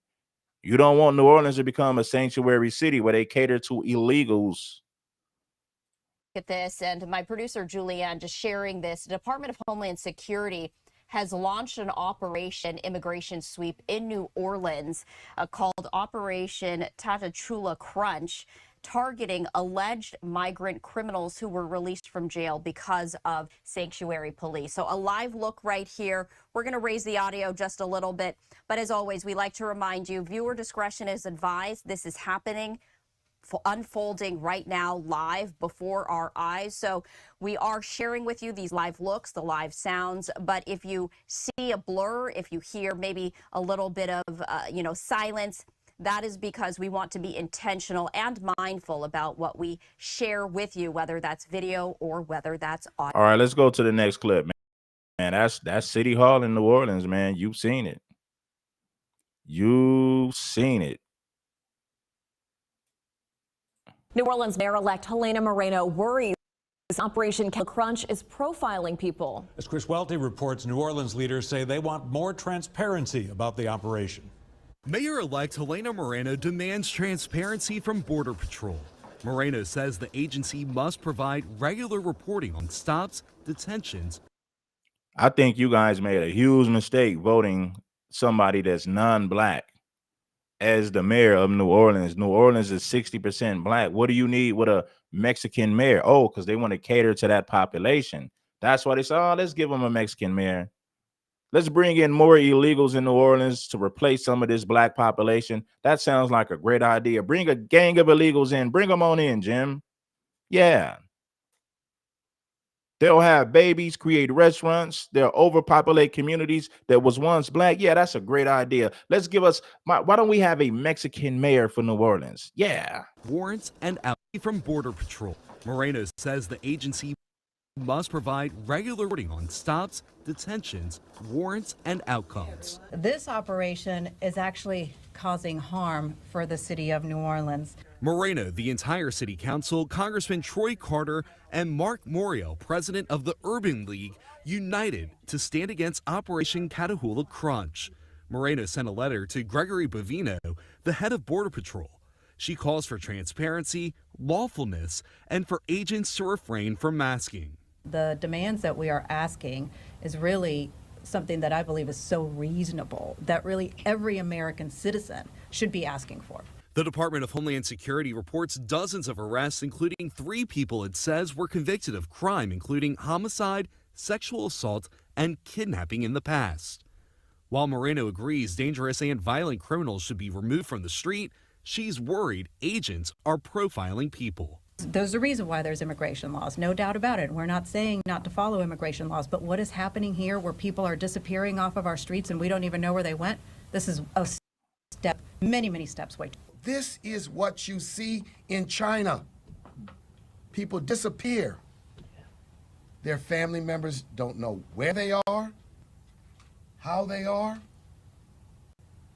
You don't want New Orleans to become a sanctuary city where they cater to illegals. At this, and my producer Julianne just sharing this. The Department of Homeland Security has launched an operation immigration sweep in New Orleans called Operation Tatachula Crunch, targeting alleged migrant criminals who were released from jail because of sanctuary police. So a live look right here. We're going to raise the audio just a little bit. But as always, we like to remind you, viewer discretion is advised. This is happening, unfolding right now live before our eyes. So we are sharing with you these live looks, the live sounds. But if you see a blur, if you hear maybe a little bit of, silence, that is because we want to be intentional and mindful about what we share with you, whether that's video or whether that's audio. All right, let's go to the next clip, man. That's City Hall in New Orleans, man. You've seen it. You've seen it. New Orleans Mayor-elect Helena Moreno worries Operation Crunch is profiling people. As Chris Welty reports, New Orleans leaders say they want more transparency about the operation. Mayor-elect Helena Moreno demands transparency from Border Patrol. Moreno says the agency must provide regular reporting on stops, detentions. I think you guys made a huge mistake voting somebody that's non-black as the mayor of New Orleans. New Orleans is 60% black. What do you need with a Mexican mayor? Oh, because they want to cater to that population. That's why they said, oh, let's give them a Mexican mayor. Let's bring in more illegals in New Orleans to replace some of this black population. That sounds like a great idea. Bring a gang of illegals in. Bring them on in, Jim. Yeah. They'll have babies, create restaurants. They'll overpopulate communities that was once black. Yeah, that's a great idea. Let's give us, why don't we have a Mexican mayor for New Orleans? Yeah. Warrants and out from Border Patrol. Moreno says the agency must provide regular reporting on stops, detentions, warrants, and outcomes. This operation is actually causing harm for the city of New Orleans. Moreno, the entire city council, Congressman Troy Carter, and Mark Morial, president of the Urban League, united to stand against Operation Catahoula Crunch. Moreno sent a letter to Gregory Bovino, the head of Border Patrol. She calls for transparency, lawfulness, and for agents to refrain from masking. The demands that we are asking is really something that I believe is so reasonable that really every American citizen should be asking for. The Department of Homeland Security reports dozens of arrests, including 3 people it says were convicted of crime, including homicide, sexual assault, and kidnapping in the past. While Moreno agrees dangerous and violent criminals should be removed from the street, she's worried agents are profiling people. There's a reason why there's immigration laws, no doubt about it. We're not saying not to follow immigration laws, but what is happening here where people are disappearing off of our streets and we don't even know where they went? This is a step, many, many steps away. This is what you see in China. People disappear. Their family members don't know where they are, how they are.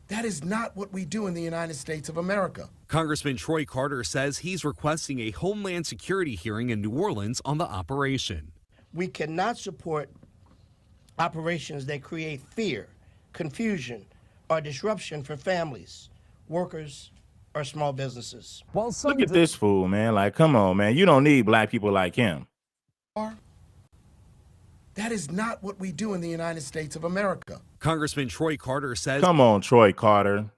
That is not what we do in the United States of America. Congressman Troy Carter says he's requesting a Homeland Security hearing in New Orleans on the operation. We cannot support operations that create fear, confusion, or disruption for families, workers, or small businesses. Look at this fool, man. Like, come on, man. You don't need black people like him. That is not what we do in the United States of America. Congressman Troy Carter says, come on, Troy Carter.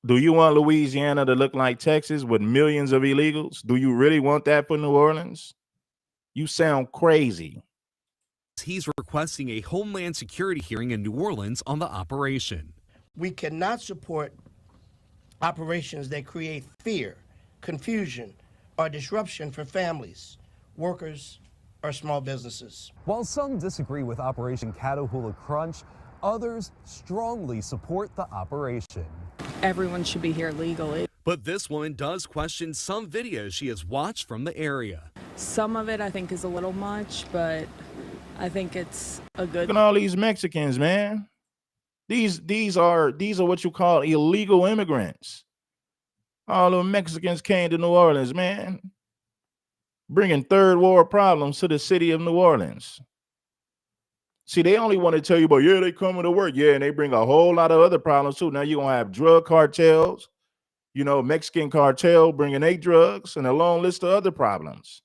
Do you want Louisiana to look like Texas with millions of illegals? Do you really want that for New Orleans? You sound crazy. He's requesting a Homeland Security hearing in New Orleans on the operation. We cannot support operations that create fear, confusion, or disruption for families, workers, or small businesses. While some disagree with Operation Catahoula Crunch, others strongly support the operation. Everyone should be here legally. But this woman does question some videos she has watched from the area. Some of it I think is a little much, but I think it's a good. Look at all these Mexicans, man. These are what you call illegal immigrants. All the Mexicans came to New Orleans, man, bringing third world problems to the city of New Orleans. See, they only want to tell you about, yeah, they coming to work. Yeah, and they bring a whole lot of other problems too. Now you're going to have drug cartels, you know, Mexican cartel bringing 8 drugs and a long list of other problems.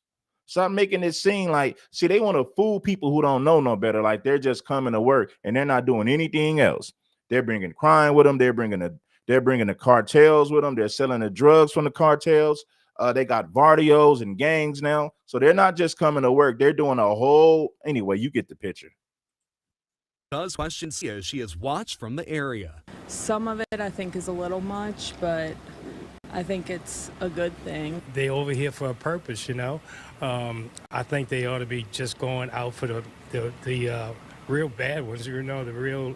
Stop making it seem like, see, they want to fool people who don't know no better. Like they're just coming to work and they're not doing anything else. They're bringing crime with them. They're bringing the cartels with them. They're selling the drugs from the cartels. They got barrios and gangs now. So they're not just coming to work. They're doing a whole, anyway, you get the picture. Does question she has watched from the area. Some of it I think is a little much, but I think it's a good thing. They over here for a purpose, you know. I think they ought to be just going out for the real bad ones, you know, the real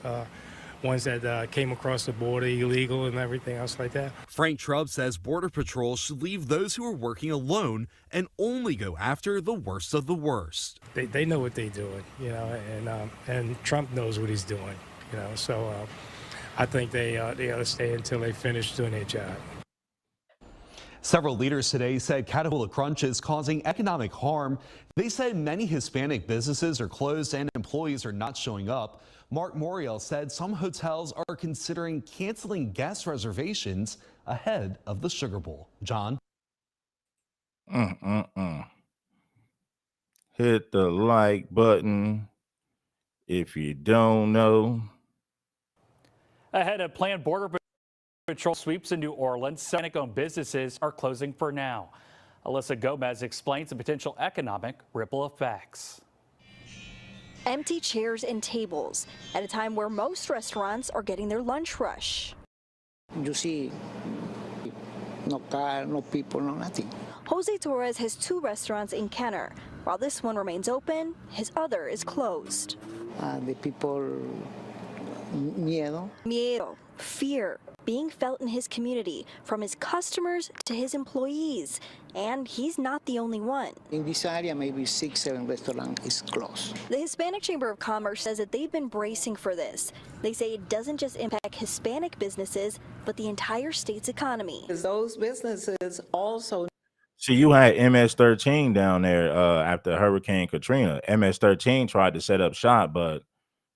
ones that came across the border illegal and everything else like that. Frank Trubb says Border Patrol should leave those who are working alone and only go after the worst of the worst. They know what they're doing, you know, and Trump knows what he's doing, you know. So I think they ought to stay until they finish doing their job. Several leaders today said Catahoula Crunch is causing economic harm. They said many Hispanic businesses are closed and employees are not showing up. Mark Morial said some hotels are considering canceling guest reservations ahead of the Sugar Bowl. John? Hit the like button if you don't know. Ahead of planned Border Patrol sweeps in New Orleans, Hispanic-owned businesses are closing for now. Alyssa Gomez explains the potential economic ripple effects. Empty chairs and tables at a time where most restaurants are getting their lunch rush. You see, no car, no people, no nothing. Jose Torres has 2 restaurants in Kenner. While this one remains open, his other is closed. The people, miedo. Miedo, fear, being felt in his community, from his customers to his employees. And he's not the only one. In this area, maybe 6, 7 restaurants is closed. The Hispanic Chamber of Commerce says that they've been bracing for this. They say it doesn't just impact Hispanic businesses, but the entire state's economy. Those businesses also. See, you had MS-13 down there after Hurricane Katrina. MS-13 tried to set up shop, but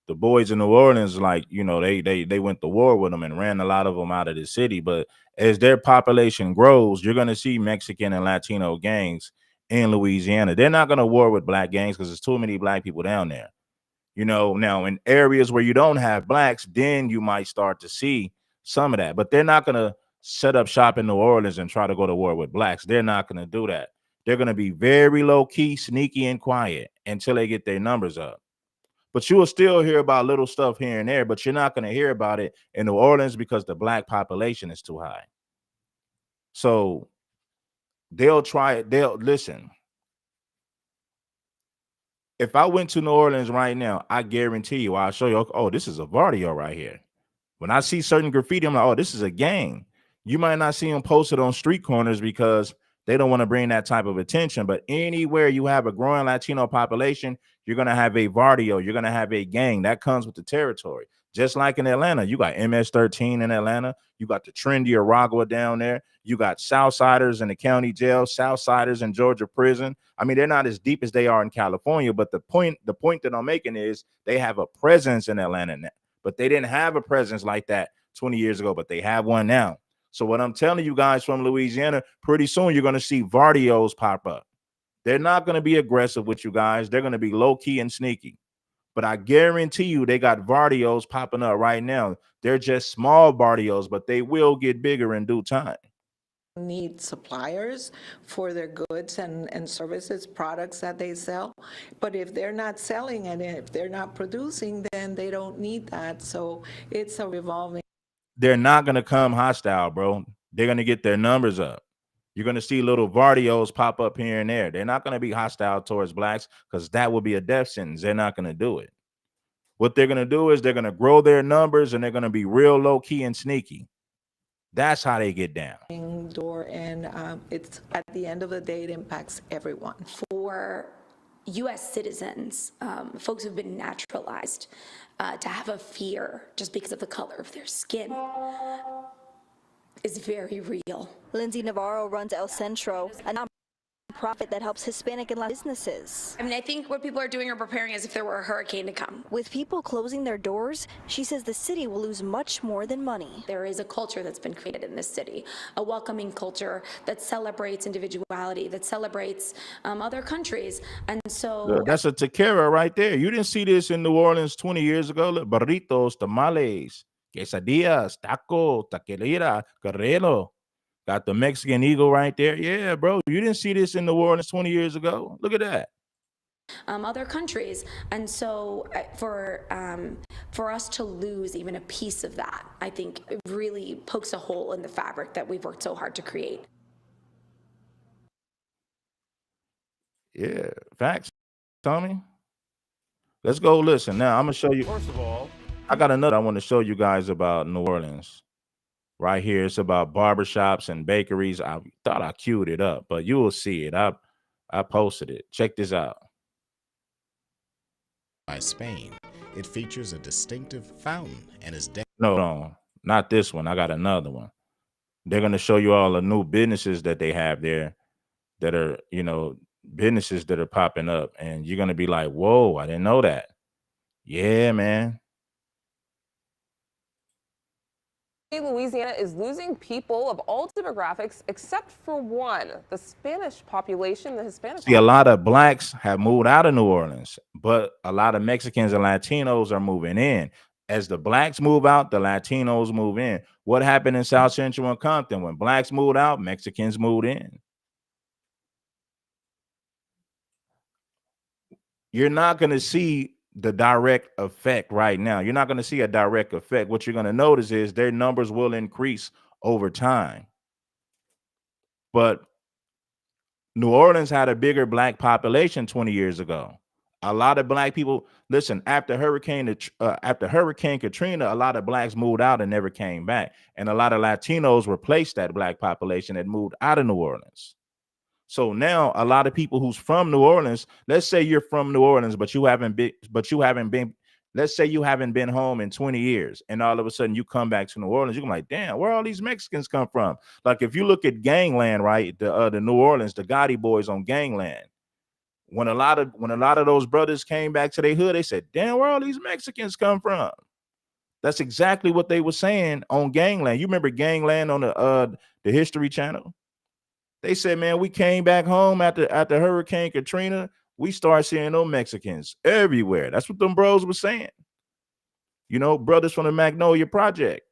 the boys in New Orleans, like, you know, they went to war with them and ran a lot of them out of the city. But as their population grows, you're going to see Mexican and Latino gangs in Louisiana. They're not going to war with black gangs because there's too many black people down there. You know, now in areas where you don't have blacks, then you might start to see some of that. But they're not going to set up shop in New Orleans and try to go to war with blacks. They're not going to do that. They're going to be very low key, sneaky, and quiet until they get their numbers up. But you will still hear about little stuff here and there, but you're not going to hear about it in New Orleans because the black population is too high. So they'll try it. They'll listen. If I went to New Orleans right now, I guarantee you, I'll show you, oh, this is a Vardio right here. When I see certain graffiti, I'm like, oh, this is a gang. You might not see them posted on street corners because they don't want to bring that type of attention. But anywhere you have a growing Latino population, you're going to have a Vardio. You're going to have a gang. That comes with the territory. Just like in Atlanta, you got MS-13 in Atlanta. You got the trendy Aragua down there. You got Southsiders in the county jail, Southsiders in Georgia prison. I mean, they're not as deep as they are in California, but the point that I'm making is they have a presence in Atlanta now. But they didn't have a presence like that 20 years ago, but they have one now. So what I'm telling you guys from Louisiana, pretty soon you're going to see Vardios pop up. They're not going to be aggressive with you guys. They're going to be low key and sneaky. But I guarantee you they got Vardios popping up right now. They're just small Vardios, but they will get bigger in due time. Need suppliers for their goods and services, products that they sell. But if they're not selling and if they're not producing, then they don't need that. So it's a revolving. They're not going to come hostile, bro. They're going to get their numbers up. You're going to see little Vardios pop up here and there. They're not going to be hostile towards blacks because that would be a death sentence. They're not going to do it. What they're going to do is they're going to grow their numbers and they're going to be real low key and sneaky. That's how they get down. Door, and it's at the end of the day, it impacts everyone. For U.S. citizens, folks who've been naturalized, to have a fear just because of the color of their skin is very real. Lindsay Navarro runs El Centro, a nonprofit that helps Hispanic and Latino businesses. I mean, I think what people are doing are preparing as if there were a hurricane to come. With people closing their doors, she says the city will lose much more than money. There is a culture that's been created in this city, a welcoming culture that celebrates individuality, that celebrates other countries. And so that's a tequila right there. You didn't see this in New Orleans 20 years ago. Look, burritos, tamales, quesadillas, taco, taqueria, carrero. Got the Mexican eagle right there. Yeah, bro. You didn't see this in New Orleans 20 years ago. Look at that. Other countries. And so for us to lose even a piece of that, I think it really pokes a hole in the fabric that we've worked so hard to create. Yeah, facts, Tommy. Let's go listen. Now, I'm going to show you. First of all, I got another I want to show you guys about New Orleans. Right here, it's about barbershops and bakeries. I thought I queued it up, but you will see it. I posted it. Check this out. By Spain, it features a distinctive fountain and is no, not this one. I got another one. They're going to show you all the new businesses that they have there that are, you know, businesses that are popping up, and you're going to be like, whoa, I didn't know that. Yeah, man. Louisiana is losing people of all demographics except for one, the Spanish population, the Hispanic. See, a lot of blacks have moved out of New Orleans, but a lot of Mexicans and Latinos are moving in. As the blacks move out, the Latinos move in. What happened in South Central and Compton? When blacks moved out, Mexicans moved in. You're not going to see the direct effect right now. You're not going to see a direct effect. What you're going to notice is their numbers will increase over time. But New Orleans had a bigger black population 20 years ago. A lot of black people, listen, after Hurricane Katrina, a lot of blacks moved out and never came back. And a lot of Latinos replaced that black population that moved out of New Orleans. So now a lot of people who's from New Orleans, let's say you're from New Orleans, but you haven't been, let's say you haven't been home in 20 years, and all of a sudden you come back to New Orleans, you're like, damn, where all these Mexicans come from? Like if you look at Gangland, right? The New Orleans, the Gotti boys on Gangland. When a lot of those brothers came back to their hood, they said, damn, where all these Mexicans come from? That's exactly what they were saying on Gangland. You remember Gangland on the History Channel? They said, man, we came back home after Hurricane Katrina. We started seeing those Mexicans everywhere. That's what them bros were saying. You know, brothers from the Magnolia Project.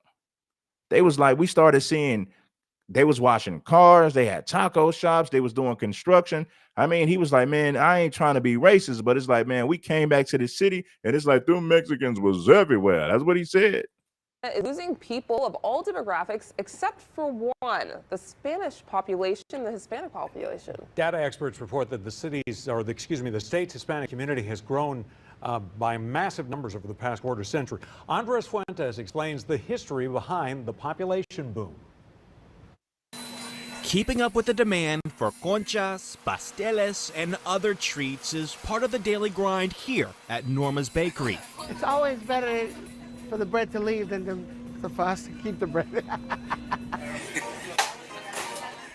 They was like, we started seeing, they was washing cars. They had taco shops. They was doing construction. I mean, he was like, man, I ain't trying to be racist, but it's like, man, we came back to the city and it's like, them Mexicans was everywhere. That's what he said. Is losing people of all demographics except for one, the Spanish population, the Hispanic population. Data experts report that the state's Hispanic community has grown by massive numbers over the past quarter century. Andres Fuentes explains the history behind the population boom. Keeping up with the demand for conchas, pasteles, and other treats is part of the daily grind here at Norma's Bakery. It's always better for the bread to leave than for us to keep the bread.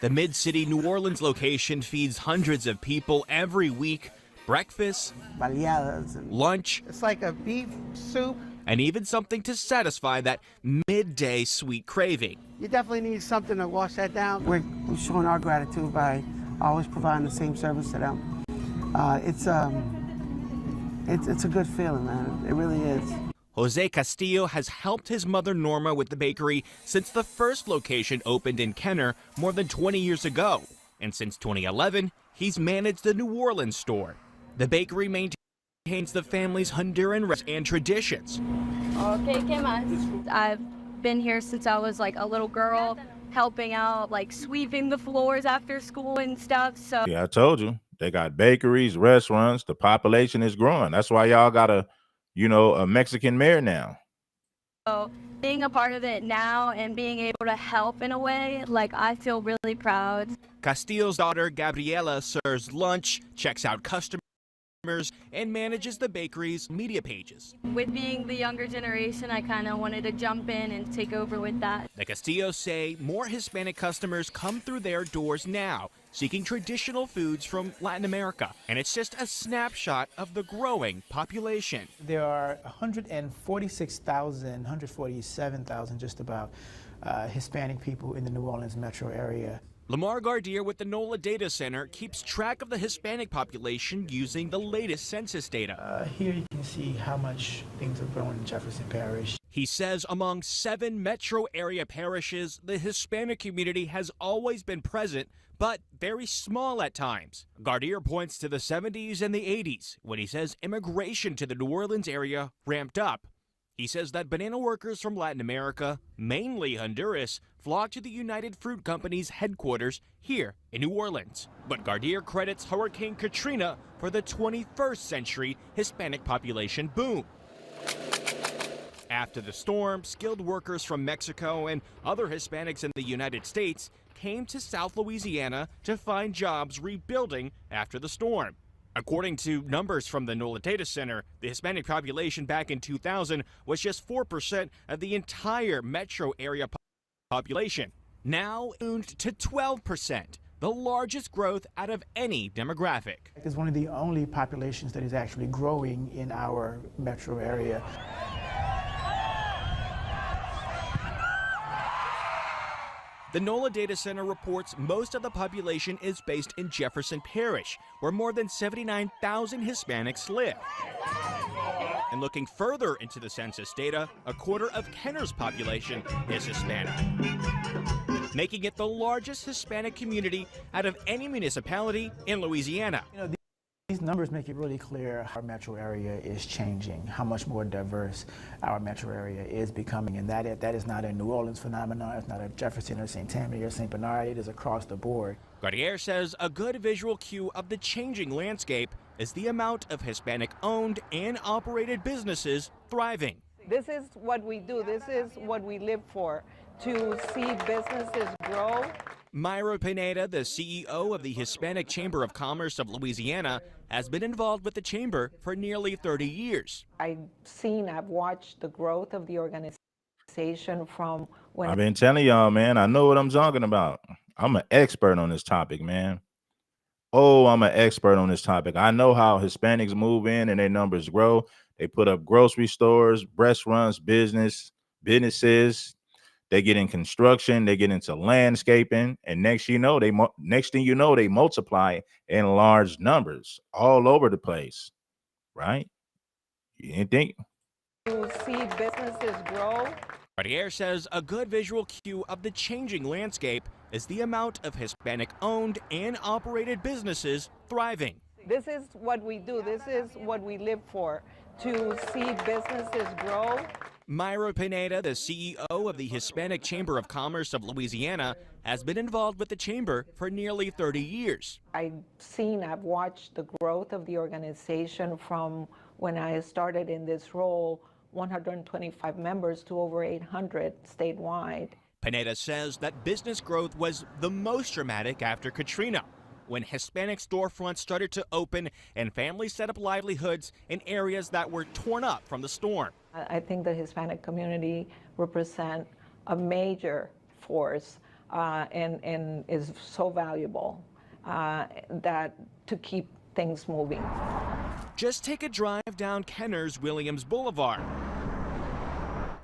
The Mid-City New Orleans location feeds hundreds of people every week. Breakfast, Baleadas, lunch, it's like a beef soup, and even something to satisfy that midday sweet craving. You definitely need something to wash that down. We're showing our gratitude by always providing the same service to them. It's a good feeling, man. It really is. Jose Castillo has helped his mother Norma with the bakery since the first location opened in Kenner more than 20 years ago. And since 2011, he's managed the New Orleans store. The bakery maintains the family's Honduran recipe and traditions. Okay, ¿qué más? I've been here since I was like a little girl, helping out, like sweeping the floors after school and stuff. So Yeah, I told you. They got bakeries, restaurants. The population is growing. That's why y'all got a Mexican mayor now. So being a part of it now and being able to help in a way, like I feel really proud. Castillo's daughter, Gabriela, serves lunch, checks out customers, and manages the bakery's media pages. With being the younger generation, I kind of wanted to jump in and take over with that. The Castillos say more Hispanic customers come through their doors now, seeking traditional foods from Latin America. And it's just a snapshot of the growing population. There are 147,000 just about Hispanic people in the New Orleans metro area. Lamar Gardier with the NOLA Data Center keeps track of the Hispanic population using the latest census data. Here you can see how much things have grown in Jefferson Parish. He says among 7 metro area parishes, the Hispanic community has always been present, but very small at times. Gardier points to the 70s and the 80s when he says immigration to the New Orleans area ramped up. He says that banana workers from Latin America, mainly Honduras, flocked to the United Fruit Company's headquarters here in New Orleans. But Gardier credits Hurricane Katrina for the 21st century Hispanic population boom. After the storm, skilled workers from Mexico and other Hispanics in the United States came to South Louisiana to find jobs rebuilding after the storm. According to numbers from the NOLA Data Center, the Hispanic population back in 2000 was just 4% of the entire metro area population. Now tuned to 12%, the largest growth out of any demographic. It's one of the only populations that is actually growing in our metro area. The NOLA Data Center reports most of the population is based in Jefferson Parish, where more than 79,000 Hispanics live. And looking further into the census data, a quarter of Kenner's population is Hispanic, making it the largest Hispanic community out of any municipality in Louisiana. You know, These numbers make it really clear how our metro area is changing, how much more diverse our metro area is becoming, and that is not a New Orleans phenomenon. It's not a Jefferson or St. Tammany or St. Bernard. It is across the board. Gardier says a good visual cue of the changing landscape is the amount of Hispanic-owned and operated businesses thriving. This is what we do. This is what we live for, to see businesses grow. Myra Pineda, the CEO of the Hispanic Chamber of Commerce of Louisiana, has been involved with the chamber for nearly 30 years. I've watched the growth of the organization from when I've been telling y'all, man, I know what I'm talking about. I'm an expert on this topic, man. Oh, I'm an expert on this topic. I know how Hispanics move in and their numbers grow. They put up grocery stores, restaurants, businesses. They get in construction. They get into landscaping, and next thing you know, they multiply in large numbers all over the place, right? You didn't think? you see businesses grow. Gardier says a good visual cue of the changing landscape is the amount of Hispanic-owned and operated businesses thriving. This is what we do. This is what we live for, to see businesses grow. Myra Pineda, the CEO of the Hispanic Chamber of Commerce of Louisiana, has been involved with the chamber for nearly 30 years. I've watched the growth of the organization from when I started in this role, 125 members to over 800 statewide. Pineda says that business growth was the most dramatic after Katrina, when Hispanic storefronts started to open and families set up livelihoods in areas that were torn up from the storm. I think the Hispanic community represent a major force and is so valuable that to keep things moving. Just take a drive down Kenner's Williams Boulevard.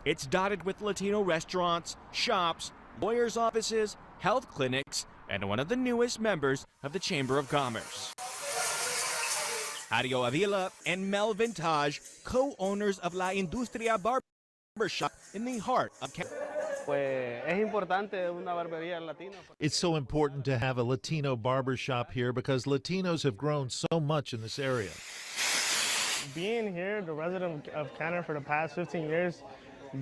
It's dotted with Latino restaurants, shops, lawyers' offices, health clinics, and one of the newest members of the Chamber of Commerce. Ario Avila and Mel Vintage, co-owners of La Industria Barbershop in the heart of Canada. It's so important to have a Latino barbershop here because Latinos have grown so much in this area. Being here, the resident of Canada for the past 15 years,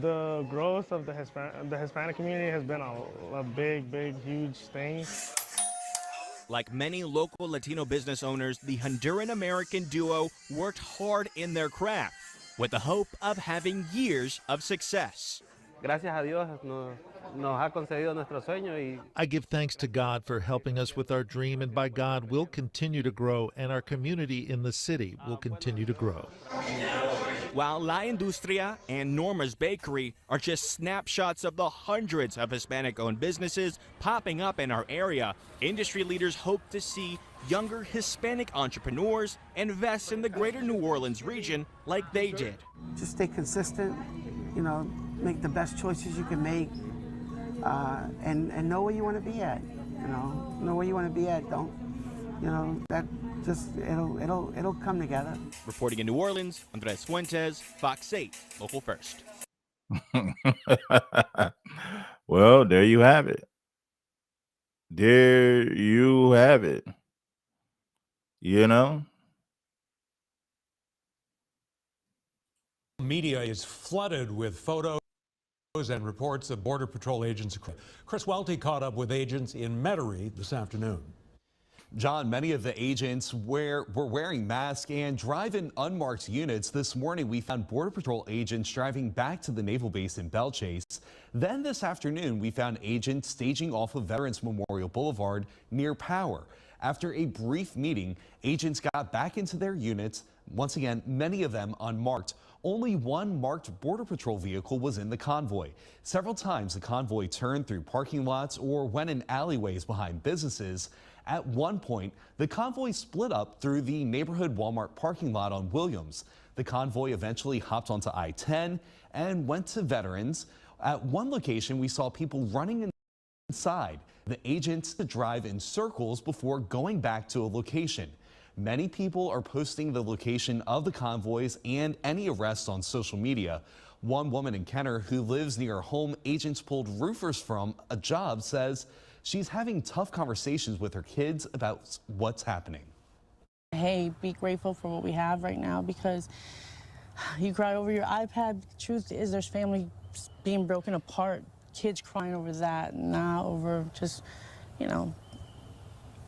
the growth of the Hispanic community has been a big, huge thing. Like many local Latino business owners, the Honduran-American duo worked hard in their craft with the hope of having years of success. I give thanks to God for helping us with our dream, and by God, we'll continue to grow, and our community in the city will continue to grow. While La Industria and Norma's Bakery are just snapshots of the hundreds of Hispanic-owned businesses popping up in our area, industry leaders hope to see younger Hispanic entrepreneurs invest in the greater New Orleans region like they did. Just stay consistent, make the best choices you can make, and know where you want to be at. Know where you want to be at. Don't, that just it'll come together. Reporting in New Orleans, Andres Fuentes, Fox 8, Local First. Well, there you have it. There you have it. Media is flooded with photos and reports of Border Patrol agents. Chris Welty caught up with agents in Metairie this afternoon. John, many of the agents were wearing masks and drive in unmarked units. This morning, we found Border Patrol agents driving back to the naval base in Belchase. Then this afternoon, we found agents staging off of Veterans Memorial Boulevard near Power. After a brief meeting, agents got back into their units. Once again, many of them unmarked. Only one marked Border Patrol vehicle was in the convoy. Several times, the convoy turned through parking lots or went in alleyways behind businesses. At one point, the convoy split up through the neighborhood Walmart parking lot on Williams. The convoy eventually hopped onto I-10 and went to Veterans. At one location, we saw people running inside. The agents drive in circles before going back to a location. Many people are posting the location of the convoys and any arrests on social media. One woman in Kenner who lives near her home agents pulled roofers from a job says she's having tough conversations with her kids about what's happening. hey, be grateful for what we have right now, because you cry over your iPad. The truth is there's family being broken apart, kids crying over that, not over just, you know,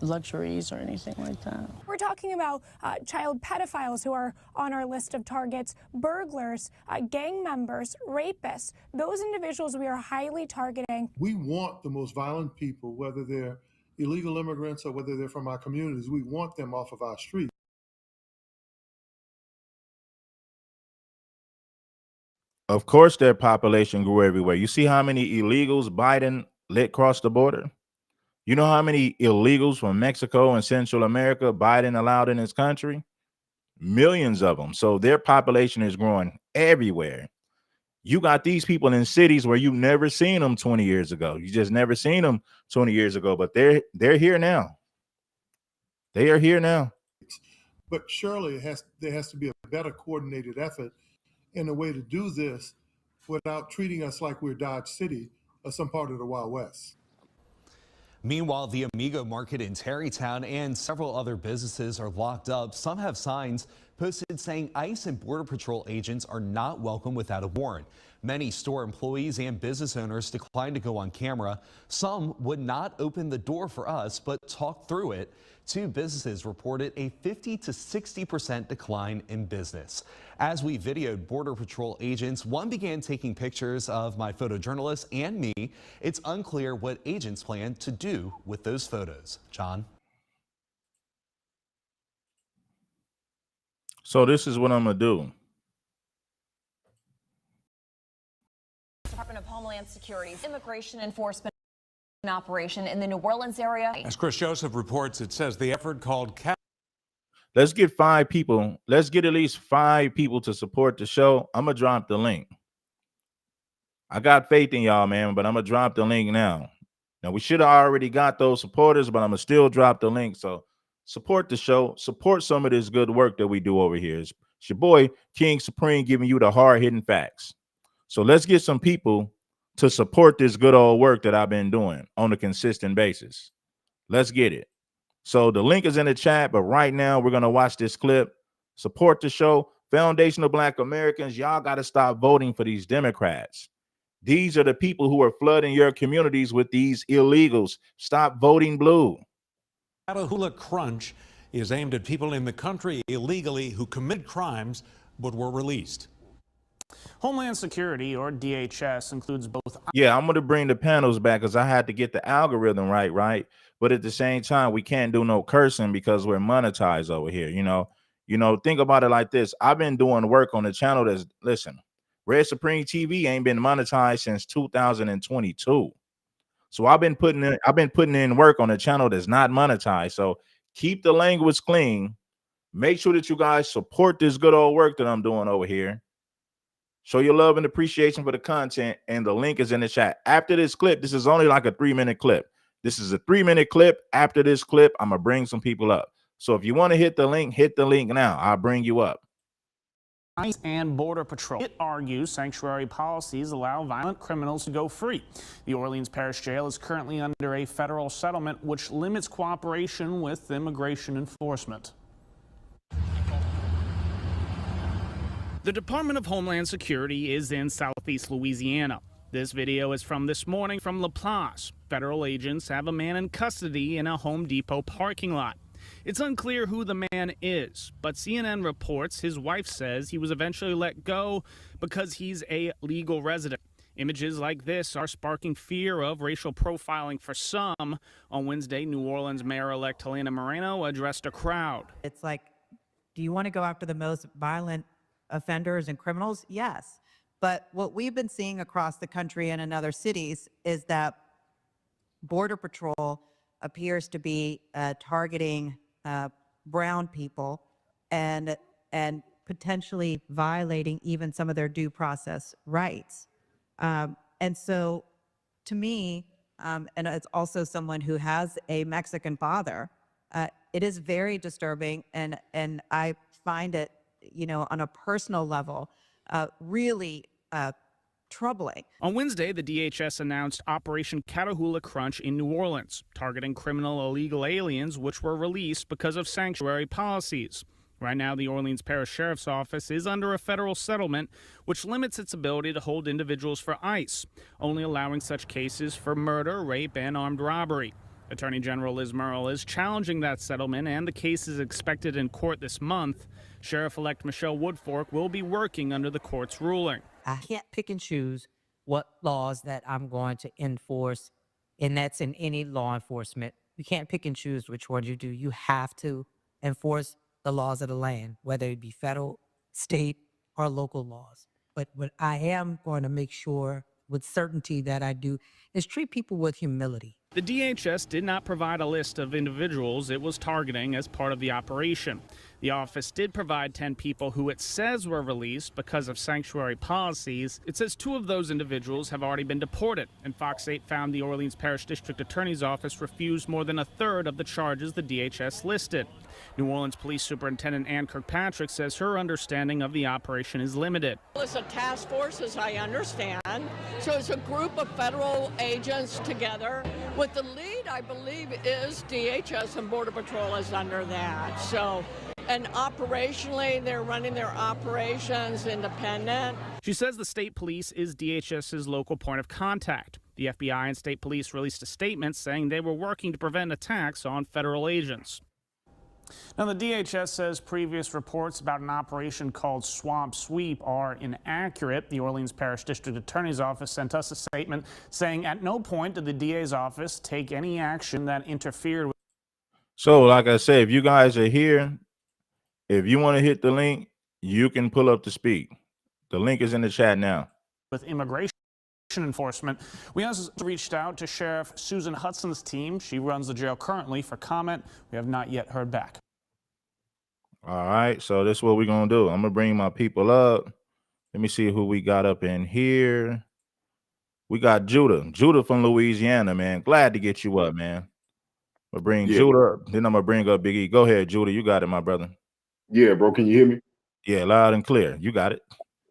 luxuries or anything like that. We're talking about child pedophiles who are on our list of targets, burglars, gang members, rapists. Those individuals we are highly targeting. We want the most violent people, whether they're illegal immigrants or whether they're from our communities, we want them off of our streets. Of course, their population grew everywhere. You see how many illegals Biden let cross the border? You know how many illegals from Mexico and Central America Biden allowed in his country? Millions of them. So their population is growing everywhere. You got these people in cities where you've never seen them 20 years ago. You just never seen them 20 years ago, but they're here now. They are here now. But surely there has to be a better coordinated effort in a way to do this without treating us like we're Dodge City or some part of the Wild West. Meanwhile, the Amigo Market in Tarrytown and several other businesses are locked up. Some have signs posted saying ICE and Border Patrol agents are not welcome without a warrant. Many store employees and business owners declined to go on camera. Some would not open the door for us, but talk through it. Two businesses reported a 50 to 60% decline in business. As we videoed Border Patrol agents, one began taking pictures of my photojournalist and me. It's unclear what agents plan to do with those photos. John? So this is what I'm going to do. Department of Homeland Security's immigration enforcement operation in the New Orleans area. As Chris Joseph reports, it says the effort called Let's get 5 people. Let's get at least 5 people to support the show. I'm going to drop the link. I got faith in y'all, man, but I'm going to drop the link now. Now, we should have already got those supporters, but I'm going to still drop the link. So support the show. Support some of this good work that we do over here. It's your boy, King Supreme, giving you the hard-hitting facts. So let's get some people to support this good old work that I've been doing on a consistent basis. Let's get it. So the link is in the chat, but right now we're going to watch this clip. Support the show. Foundation of Black Americans, y'all got to stop voting for these Democrats. These are the people who are flooding your communities with these illegals. Stop voting blue. Catahoula Crunch is aimed at people in the country illegally who commit crimes but were released. Homeland Security, or DHS, includes both. Yeah, I'm going to bring the panels back because I had to get the algorithm right? But at the same time, we can't do no cursing because we're monetized over here, you know? Think about it like this. I've been doing work on the channel that's, listen, Red Supreme TV ain't been monetized since 2022. So I've been putting in work on a channel that's not monetized. So keep the language clean. Make sure that you guys support this good old work that I'm doing over here. Show your love and appreciation for the content, and the link is in the chat. After this clip, this is only like a 3-minute clip. This is a 3-minute clip. After this clip, I'm going to bring some people up. So if you want to hit the link now. I'll bring you up. ICE and Border Patrol. It argues sanctuary policies allow violent criminals to go free. The Orleans Parish Jail is currently under a federal settlement which limits cooperation with immigration enforcement. The Department of Homeland Security is in Southeast Louisiana. This video is from this morning from La Place. Federal agents have a man in custody in a Home Depot parking lot. It's unclear who the man is, but CNN reports his wife says he was eventually let go because he's a legal resident. Images like this are sparking fear of racial profiling for some. On Wednesday, New Orleans Mayor-elect Helena Moreno addressed a crowd. It's like, do you want to go after the most violent offenders and criminals? Yes. But what we've been seeing across the country and in other cities is that Border Patrol appears to be targeting brown people and potentially violating even some of their due process rights. And so to me, and it's also someone who has a Mexican father, it is very disturbing, and I find it, on a personal level, really troubling. On Wednesday, the DHS announced Operation Catahoula Crunch in New Orleans, targeting criminal illegal aliens which were released because of sanctuary policies. Right now, the Orleans Parish Sheriff's Office is under a federal settlement which limits its ability to hold individuals for ICE, only allowing such cases for murder, rape, and armed robbery. Attorney General Liz Murrill is challenging that settlement, and the case is expected in court this month. Sheriff-elect Michelle Woodfork will be working under the court's ruling. I can't pick and choose what laws that I'm going to enforce, and that's in any law enforcement. You can't pick and choose which ones you do. You have to enforce the laws of the land, whether it be federal, state, or local laws. But what I am going to make sure with certainty that I do is treat people with humility. The DHS did not provide a list of individuals it was targeting as part of the operation. The office did provide 10 people who it says were released because of sanctuary policies. It says 2 of those individuals have already been deported, and Fox 8 found the Orleans Parish District Attorney's Office refused more than a third of the charges the DHS listed. New Orleans Police Superintendent Ann Kirkpatrick says her understanding of the operation is limited. It's a task force, as I understand. So it's a group of federal agents together. With the lead, I believe, is DHS, and Border Patrol is under that. So, and operationally, they're running their operations independent. She says the state police is DHS's local point of contact. The FBI and state police released a statement saying they were working to prevent attacks on federal agents. Now, the DHS says previous reports about an operation called Swamp Sweep are inaccurate. The Orleans Parish District Attorney's Office sent us a statement saying at no point did the DA's office take any action that interfered with. So, like I said, if you guys are here, if you want to hit the link, you can pull up to speak. The link is in the chat now. With immigration enforcement. We also reached out to Sheriff Susan Hudson's team. She runs the jail currently for comment. We have not yet heard back. All right, so this is what we're going to do. I'm going to bring my people up. Let me see who we got up in here. We got Judah. Judah from Louisiana, man. Glad to get you up, man. We'll bring Judah up. Then I'm going to bring up Big E. Go ahead, Judah. You got it, my brother. Yeah, bro. Can you hear me? Yeah, loud and clear. You got it.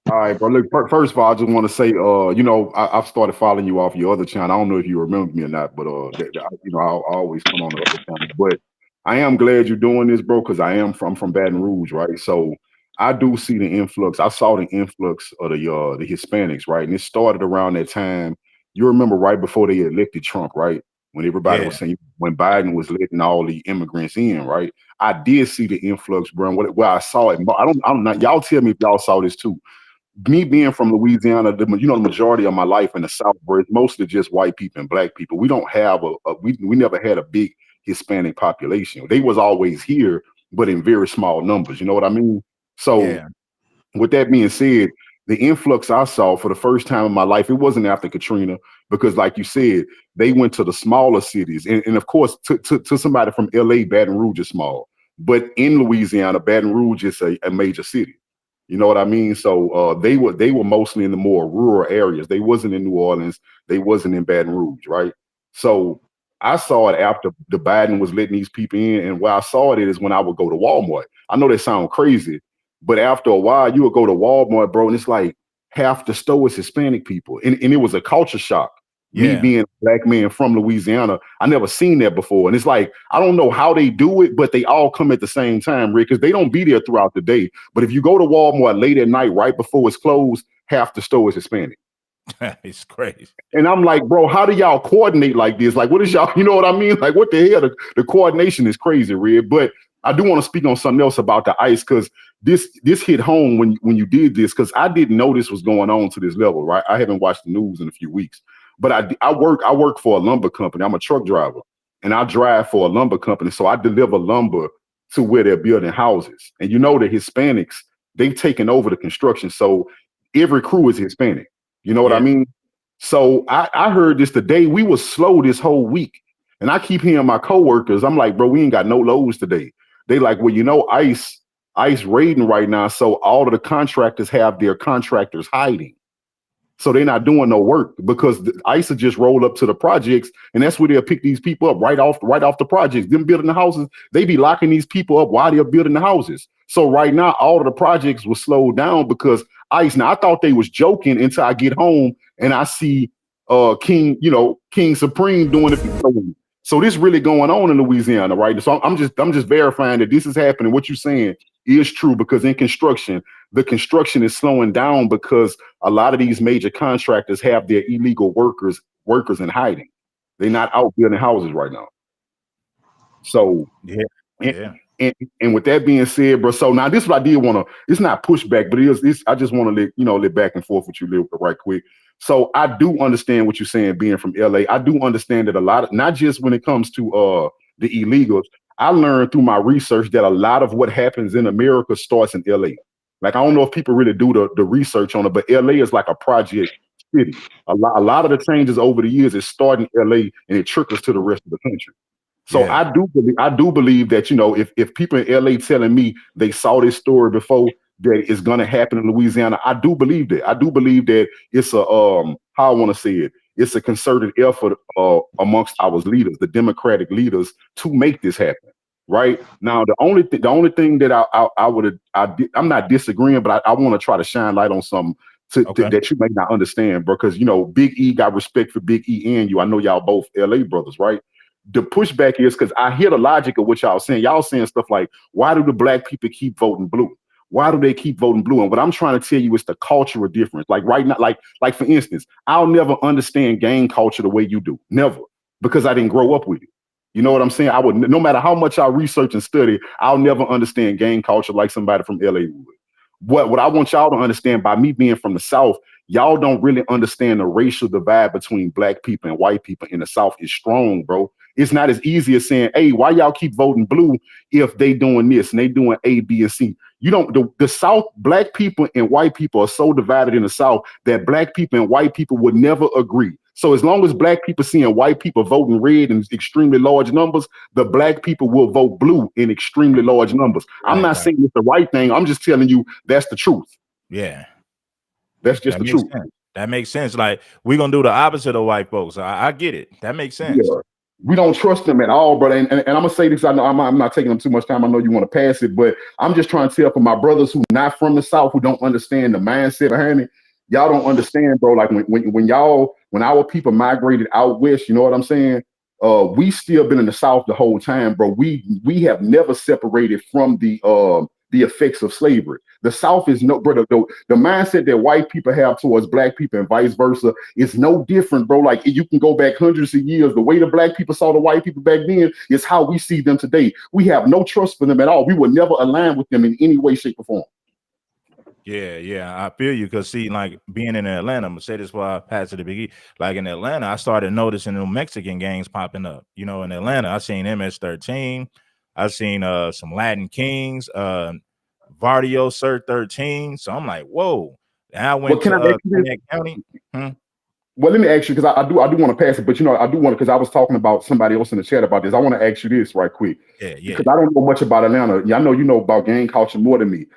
All right, bro. Look, first of all, I just want to say, you know, I've started following you off your other channel. I don't know if you remember me or not, but you know, I'll always come on the other channel. But I am glad you're doing this, bro, because I'm from Baton Rouge, right? So I do see the influx. I saw the influx of the Hispanics, right? And it started around that time. You remember right before they elected Trump, right? When everybody was saying when Biden was letting all the immigrants in, right? I did see the influx, bro. Where I saw it, I'm not. Y'all tell me if y'all saw this too. Me being from Louisiana, the majority of my life in the South, where it's mostly just white people and black people. We don't have we never had a big Hispanic population. They was always here, but in very small numbers. You know what I mean? So with that being said, the influx I saw for the first time in my life, it wasn't after Katrina, because like you said, they went to the smaller cities. And of course, to somebody from LA, Baton Rouge is small. But in Louisiana, Baton Rouge is a major city. You know what I mean? So they were mostly in the more rural areas. They wasn't in New Orleans. They wasn't in Baton Rouge, right? So I saw it after the Biden was letting these people in. And where I saw it is when I would go to Walmart. I know that sounds crazy, but after a while, you would go to Walmart, bro, and it's like half the store is Hispanic people. And it was a culture shock. Me being a black man from Louisiana, I never seen that before. And it's like, I don't know how they do it, but they all come at the same time, Rick, because they don't be there throughout the day. But if you go to Walmart late at night, right before it's closed, half the store is Hispanic. It's crazy. And I'm like, bro, how do y'all coordinate like this? Like, what is y'all, you know what I mean? Like, what the hell? The coordination is crazy, Red. But I do want to speak on something else about the ICE, because this hit home when you did this, because I didn't know this was going on to this level, right? I haven't watched the news in a few weeks. But I work for a lumber company. I'm a truck driver, and I drive for a lumber company. So I deliver lumber to where they're building houses. And you know, the Hispanics, they've taken over the construction. So every crew is Hispanic. You know what I mean? So I heard this today. We were slow this whole week. And I keep hearing my coworkers, I'm like, bro, we ain't got no loads today. They like, well, you know, ICE raiding right now. So all of the contractors have their contractors hiding. So they're not doing no work, because the ICE will just roll up to the projects, and that's where they'll pick these people up right off the projects. Them building the houses, they be locking these people up while they're building the houses. So right now, all of the projects were slowed down because ice. Now I thought they was joking until I get home and I see King, King Supreme doing it. So this really going on in Louisiana, right? So I'm just verifying that this is happening. What you're saying is true, because in construction, the construction is slowing down because a lot of these major contractors have their illegal workers in hiding. They're not out building houses right now. So Yeah, and, yeah. and with that being said, bro, so now this is what I did want to, it's not pushback, but it's I just want to let back and forth with you live right quick. So I do understand what you're saying, being from LA. I do understand that a lot of, not just when it comes to the illegals, I learned through my research that a lot of what happens in America starts in LA. Like, I don't know if people really do the research on it, but LA is like a project city. A lot of the changes over the years is starting in LA and it trickles to the rest of the country. So Yeah. I do believe that, if people in LA telling me they saw this story before, that it's gonna happen in Louisiana, I do believe that. I do believe that it's a how I want to say it, it's a concerted effort amongst our leaders, the Democratic leaders, to make this happen. Right now, the only thing that I'm not disagreeing, but I want to try to shine light on something that you may not understand, bro. Because Big E got respect for Big E and you. I know y'all both LA brothers, right? The pushback is because I hear the logic of what y'all saying. Y'all saying stuff like, why do the black people keep voting blue? Why do they keep voting blue? And what I'm trying to tell you is the cultural difference. Like right now, like for instance, I'll never understand gang culture the way you do. Never. Because I didn't grow up with it. You know what I'm saying? I would, no matter how much I research and study, I'll never understand gang culture like somebody from LA would. What I want y'all to understand, by me being from the South, y'all don't really understand the racial divide between black people and white people in the South is strong, bro. It's not as easy as saying, hey, why y'all keep voting blue if they doing this and they doing A, B, and C? You don't, the South, black people and white people are so divided in the South that black people and white people would never agree. So as long as black people seeing white people voting red in extremely large numbers, the black people will vote blue in extremely large numbers. I'm not saying it's the right thing. I'm just telling you that's the truth. Yeah. That's just That the makes truth. sense. That makes sense. Like, we're gonna do the opposite of white folks. I get it. That makes sense. Yeah. We don't trust them at all, brother. And I'm gonna say this. I know I'm not taking them too much time. I know you want to pass it, but I'm just trying to tell for my brothers who not from the South, who don't understand the mindset behind it. Y'all don't understand, bro. Like when our people migrated out west, you know what I'm saying? We still been in the South the whole time, bro. We have never separated from the effects of slavery. The South is no, brother. The mindset that white people have towards black people and vice versa is no different, bro. Like, you can go back hundreds of years. The way the black people saw the white people back then is how we see them today. We have no trust for them at all. We will never align with them in any way, shape, or form. Yeah, I feel you. Cause see, like being in Atlanta, I'm gonna say this before I pass it to Big E. Like in Atlanta, I started noticing the Mexican gangs popping up. In Atlanta, I seen MS-13, I seen some Latin Kings, Vardio Sir 13. So I'm like, whoa. And I went Can I to ask you Cognac County. Well, let me ask you, because I do want to pass it, but I do want to, because I was talking about somebody else in the chat about this. I want to ask you this right quick. Yeah. Because I don't know much about Atlanta. Yeah, I know you know about gang culture more than me.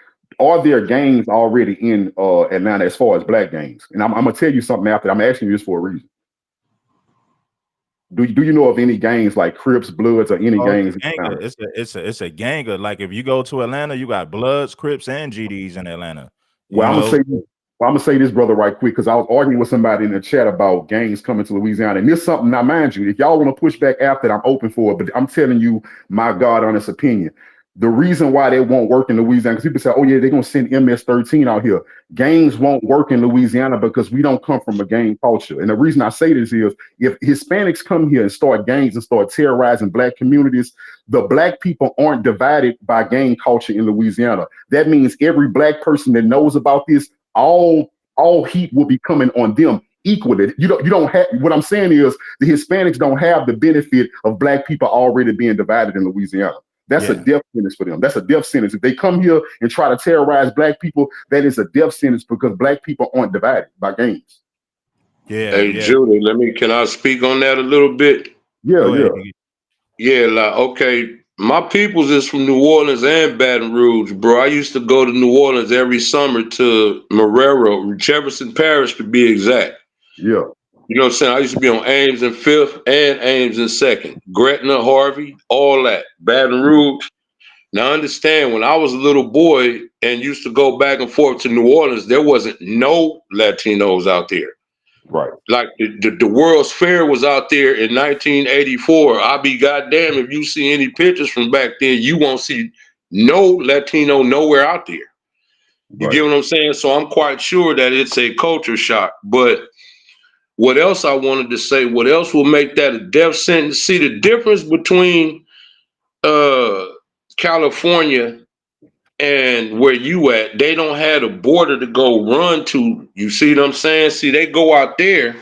Are there gangs already in Atlanta as far as black gangs? And I'm gonna tell you something after. I'm asking you this for a reason. Do you know of any gangs like Crips, Bloods, or any Oh, gangs? it's a gang of, like, if you go to Atlanta, you got Bloods, Crips, and GDs in Atlanta. Well, I'm gonna say this, brother, right quick, because I was arguing with somebody in the chat about gangs coming to Louisiana, and this something. Now, mind you, if y'all want to push back after that, I'm open for it. But I'm telling you my God honest opinion. The reason why they won't work in Louisiana, because people say, "Oh yeah, they're gonna send MS-13 out here." Gangs won't work in Louisiana because we don't come from a gang culture. And the reason I say this is, if Hispanics come here and start gangs and start terrorizing black communities, the black people aren't divided by gang culture in Louisiana. That means every black person that knows about this, all heat will be coming on them equally. You don't have, what I'm saying is, the Hispanics don't have the benefit of black people already being divided in Louisiana. That's a death sentence for them. That's a death sentence. If they come here and try to terrorize black people, that is a death sentence, because black people aren't divided by gangs. Hey, Judy, can I speak on that a little bit? Yeah. Yeah, like, okay, my peoples is from New Orleans and Baton Rouge, bro. I used to go to New Orleans every summer to Marrero, Jefferson Parish to be exact. Yeah. You know what I'm saying? I used to be on Ames in 5th and Ames in 2nd. Gretna, Harvey, all that. Baton Rouge. Now understand, when I was a little boy and used to go back and forth to New Orleans, there wasn't no Latinos out there. Right. Like the World's Fair was out there in 1984. I'll be goddamn if you see any pictures from back then, you won't see no Latino nowhere out there. You get what I'm saying? So I'm quite sure that it's a culture shock. But what else I wanted to say, what else will make that a death sentence? See the difference between California and where you at, they don't have a border to go run to. You see what I'm saying? See, they go out there,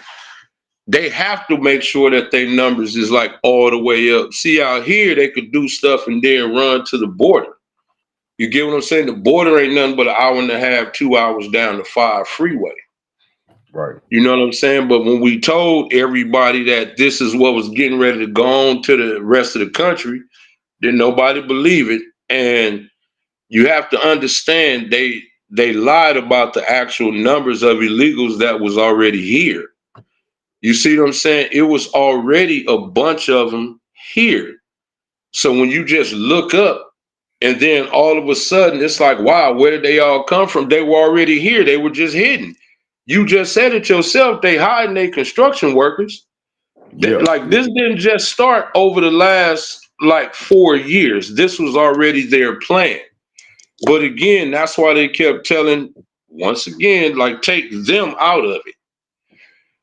they have to make sure that their numbers is like all the way up. See, out here, they could do stuff and then run to the border. You get what I'm saying? The border ain't nothing but an hour and a half, 2 hours down the 5 freeway. Right. You know what I'm saying? But when we told everybody that this is what was getting ready to go on to the rest of the country, then nobody believed it. And you have to understand they lied about the actual numbers of illegals that was already here. You see what I'm saying? It was already a bunch of them here. So when you just look up and then all of a sudden it's like, wow, where did they all come from? They were already here. They were just hidden. You just said it yourself. They hiding their construction workers. Like this didn't just start over the last like 4 years. This was already their plan. But again, that's why they kept telling, once again, like take them out of it.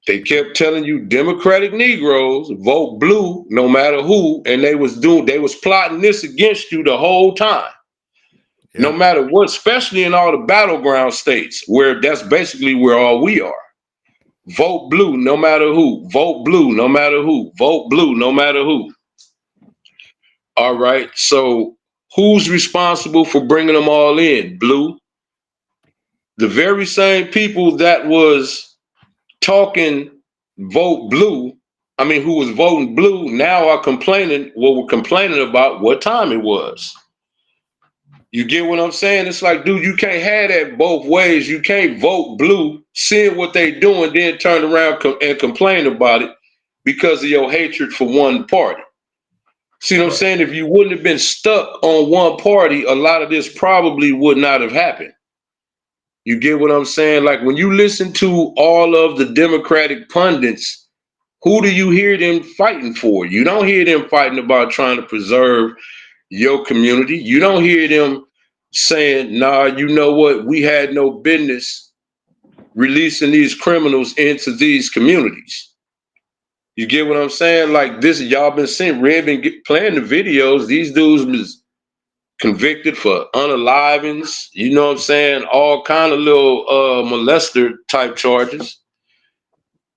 They kept telling you Democratic Negroes vote blue no matter who, and they was plotting this against you the whole time. No matter what, especially in all the battleground states where that's basically where all we are. Vote blue no matter who. Vote blue no matter who. Vote blue no matter who. All right. So who's responsible for bringing them all in? Blue. The very same people that was talking vote blue, who was voting blue, now are complaining what we're complaining about what time it was. You get what I'm saying? It's like, dude, you can't have that both ways. You can't vote blue, seeing what they doing, then turn around and complain about it because of your hatred for one party. See what I'm saying? If you wouldn't have been stuck on one party, a lot of this probably would not have happened. You get what I'm saying? Like when you listen to all of the Democratic pundits, who do you hear them fighting for? You don't hear them fighting about trying to preserve your community. You don't hear them saying, nah, you know what? We had no business releasing these criminals into these communities. You get what I'm saying? Like this, y'all been seeing, Red been playing the videos. These dudes was convicted for unalivings, you know what I'm saying? All kind of little molester type charges.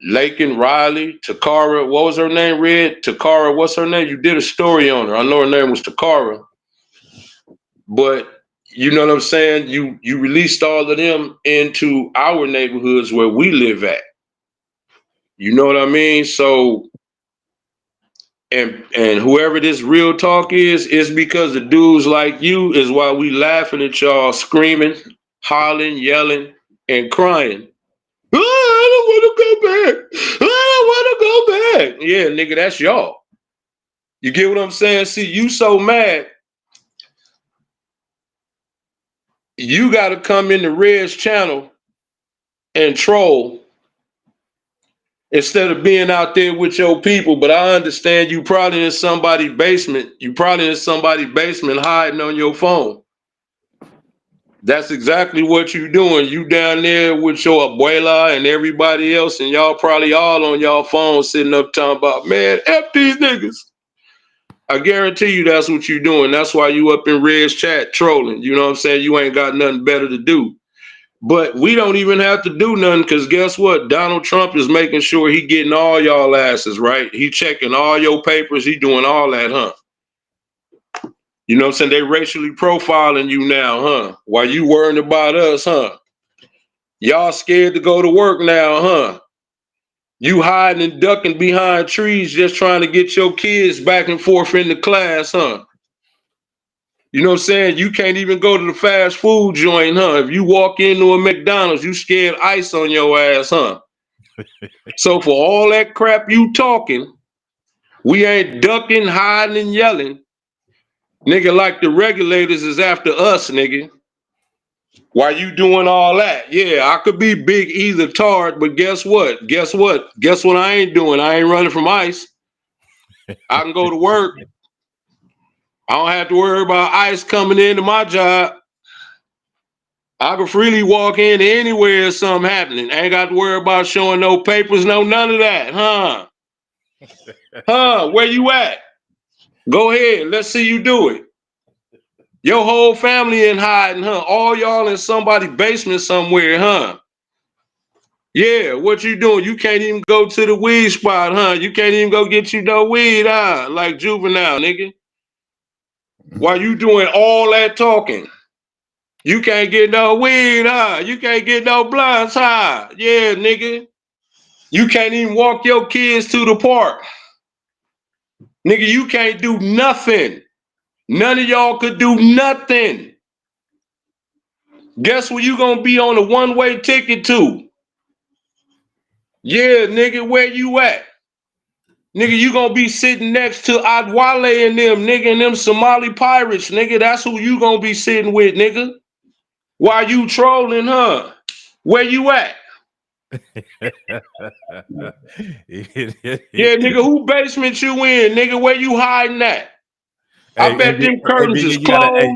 Lakin Riley, Takara, what was her name, Red? Takara, what's her name? You did a story on her. I know her name was Takara. But you know what I'm saying? You released all of them into our neighborhoods where we live at. You know what I mean? So and whoever this real talk is because the dudes like you is why we laughing at y'all screaming, hollering, yelling, and crying. Oh, I don't want to go back. I don't want to go back. Yeah, nigga, that's y'all. You get what I'm saying? See, you so mad. You got to come in the Red's channel and troll instead of being out there with your people. But I understand you probably in somebody's basement. You probably in somebody's basement hiding on your phone. That's exactly what you doing. You down there with your abuela and everybody else, and y'all probably all on y'all phone sitting up talking about, man, F these niggas. I guarantee you that's what you doing. That's why you up in Red's chat trolling. You know what I'm saying? You ain't got nothing better to do. But we don't even have to do nothing because guess what? Donald Trump is making sure he getting all y'all asses, right? He checking all your papers. He doing all that, huh? You know what I'm saying? They racially profiling you now, huh? While you worrying about us, huh? Y'all scared to go to work now, huh? You hiding and ducking behind trees just trying to get your kids back and forth into class, huh? You know what I'm saying? You can't even go to the fast food joint, huh? If you walk into a McDonald's, you scared ice on your ass, huh? So for all that crap you talking, we ain't ducking, hiding, and yelling. Nigga, like the regulators is after us, nigga. Why you doing all that? Yeah, I could be big either tard, but guess what? Guess what? Guess what I ain't doing? I ain't running from ICE. I can go to work. I don't have to worry about ICE coming into my job. I can freely walk in anywhere if something happening. I ain't got to worry about showing no papers, no none of that, huh? Huh? Where you at? Go ahead. Let's see you do it. Your whole family in hiding, huh? All y'all in somebody's basement somewhere, huh? Yeah, what you doing? You can't even go to the weed spot, huh? You can't even go get you no weed, huh? Like Juvenile, nigga. Why you doing all that talking? You can't get no weed, huh? You can't get no blunts, huh? Yeah, nigga. You can't even walk your kids to the park. Nigga, you can't do nothing. None of y'all could do nothing. Guess where you gonna be on a one-way ticket to? Yeah, nigga, where you at? Nigga, you gonna be sitting next to Adwale and them, nigga, and them Somali pirates, nigga. That's who you gonna be sitting with, nigga. Why you trolling, huh? Where you at? Yeah, nigga, who basement you in, nigga? Where you hiding at? I bet them curtains is You gotta,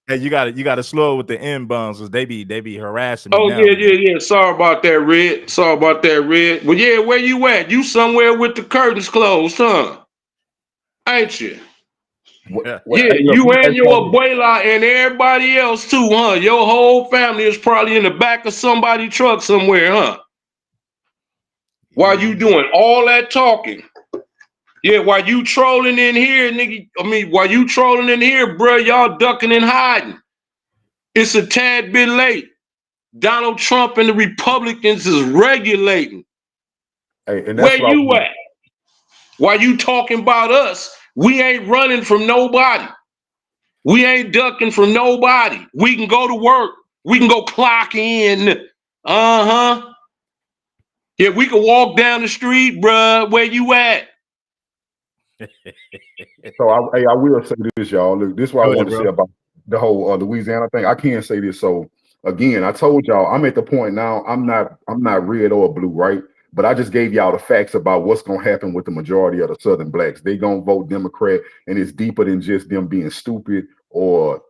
closed. you gotta slow it with the M bums, cause they be harassing me Oh, now. yeah. Sorry about that, Red. Sorry about that, Red. But yeah, where you at? You somewhere with the curtains closed, huh? Ain't you? Yeah, Hey, look, you and your abuela and everybody else too, huh? Your whole family is probably in the back of somebody's truck somewhere, huh? While you doing all that talking. Yeah, while you trolling in here, nigga, while you trolling in here, bro, y'all ducking and hiding. It's a tad bit late. Donald Trump and the Republicans is regulating. Hey, and Where that's what I you was. at? While you talking about us, we ain't running from nobody. We ain't ducking from nobody. We can go to work. We can go clock in. Uh-huh. Yeah, we can walk down the street, bruh. Where you at? So I will say this, y'all. Look, this is what I Go ahead, wanted to say bro. about the whole Louisiana thing. I can't say this. So again, I told y'all I'm at the point now. I'm not red or blue, right? But I just gave y'all the facts about what's gonna happen with the majority of the Southern blacks. They gonna vote Democrat, and it's deeper than just them being stupid or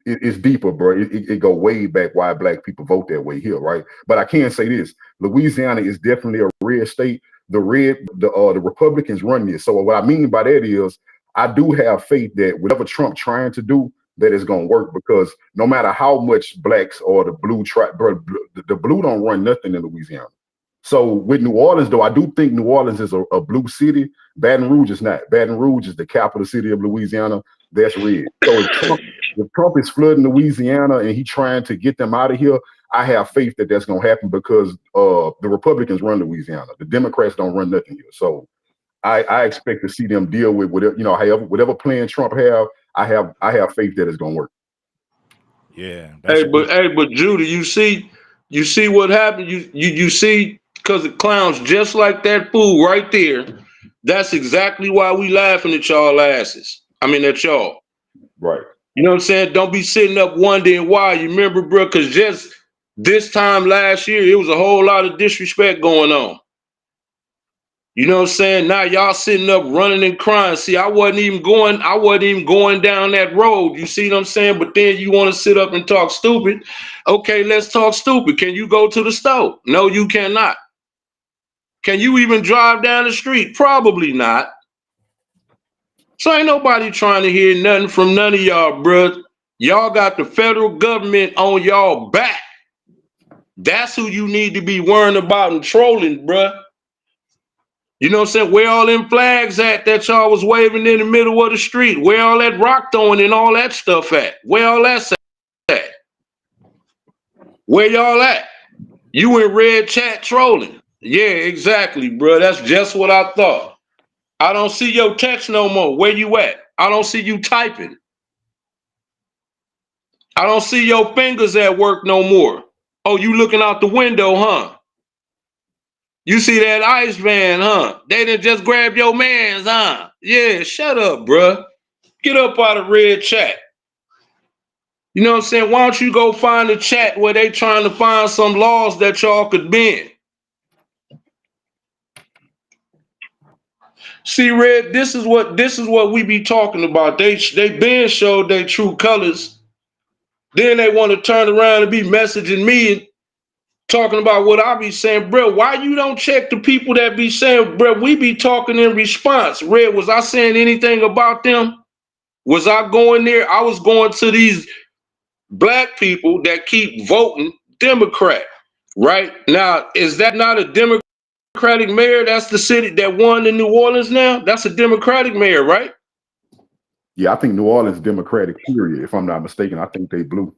it's deeper, bro. It go way back why black people vote that way here, right? But I can say this: Louisiana is definitely a red state. The Republicans run this. So what I mean by that is I do have faith that whatever Trump trying to do, that is going to work, because no matter how much blacks or the blue try, bro, the blue don't run nothing in Louisiana. So with New Orleans, though, I do think New Orleans is a blue city. Baton Rouge is not. Baton Rouge is the capital city of Louisiana. That's red. So if Trump is flooding Louisiana and he trying to get them out of here, I have faith that that's going to happen, because the Republicans run Louisiana. The Democrats don't run nothing here. So I expect to see them deal with whatever, whatever plan Trump have. I have faith that it's going to work. Yeah. But Judy, you see what happened? You see, because it clowns just like that fool right there. That's exactly why we laughing at y'all asses. I mean at y'all. Right. You know what I'm saying? Don't be sitting up wondering why. You remember, bro, because just this time last year, it was a whole lot of disrespect going on. You know what I'm saying? Now y'all sitting up running and crying. See, I wasn't even going down that road. You see what I'm saying? But then you want to sit up and talk stupid. Okay, let's talk stupid. Can you go to the store? No, you cannot. Can you even drive down the street? Probably not. So ain't nobody trying to hear nothing from none of y'all, bruh. Y'all got the federal government on y'all back. That's who you need to be worrying about and trolling, bruh. You know what I'm saying? Where all them flags at that y'all was waving in the middle of the street? Where all that rock throwing and all that stuff at? Where all that's at? Where y'all at? You in red chat trolling. Yeah, exactly, bro. That's just what I thought. I don't see your text no more. Where you at? I don't see you typing. I don't see your fingers at work no more. Oh, you looking out the window, huh? You see that ice van, huh? They didn't just grab your mans, huh? Yeah, shut up, bruh. Get up out of red chat. You know what I'm saying? Why don't you go find a chat where they trying to find some laws that y'all could bend? See, Red, this is what we be talking about. They been showed their true colors. Then they want to turn around and be messaging me and talking about what I be saying. Bro, why you don't check the people that be saying, bro, we be talking in response. Red, was I saying anything about them? Was I going there? I was going to these black people that keep voting Democrat. Right? Now, is that not a Democratic mayor? That's the city that won in New Orleans now? That's a Democratic mayor, right? Yeah, I think New Orleans Democratic, period. If I'm not mistaken, I think they blue.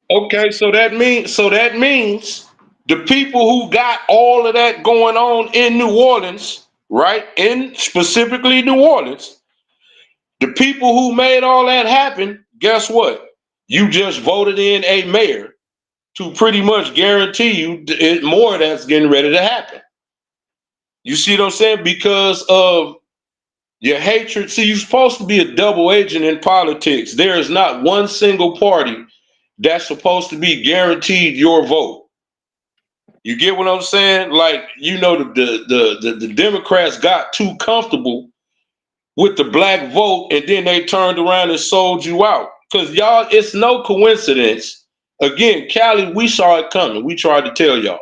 Okay, so that means the people who got all of that going on in New Orleans, right? In specifically New Orleans, the people who made all that happen, guess what? You just voted in a mayor to pretty much guarantee you more that's getting ready to happen. You see what I'm saying? Because of your hatred. See, you're supposed to be a double agent in politics. There is not one single party that's supposed to be guaranteed your vote. You get what I'm saying? Like, you know, the Democrats got too comfortable with the black vote, and then they turned around and sold you out. Because y'all, it's no coincidence. Again, Cali, we saw it coming. We tried to tell y'all.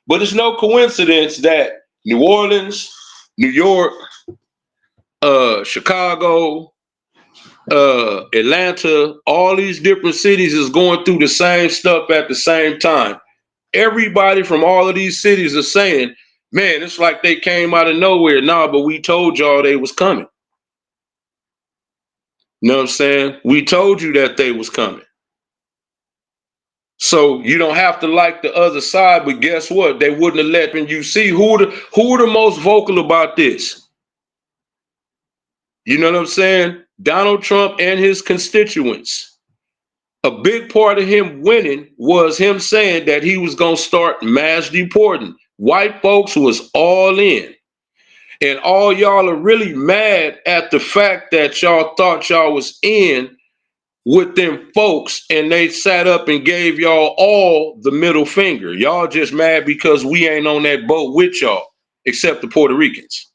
But it's no coincidence that New Orleans, New York, Chicago, Atlanta, all these different cities is going through the same stuff at the same time. Everybody from all of these cities are saying, man, it's like they came out of nowhere. Nah, but we told y'all they was coming. You know what I'm saying? We told you that they was coming. So you don't have to like the other side, but guess what? They wouldn't have let you see who the most vocal about this. You know what I'm saying? Donald Trump and his constituents. A big part of him winning was him saying that he was going to start mass deporting. White folks was all in. And all y'all are really mad at the fact that y'all thought y'all was in with them folks and they sat up and gave y'all all the middle finger. Y'all just mad because we ain't on that boat with y'all, except the Puerto Ricans.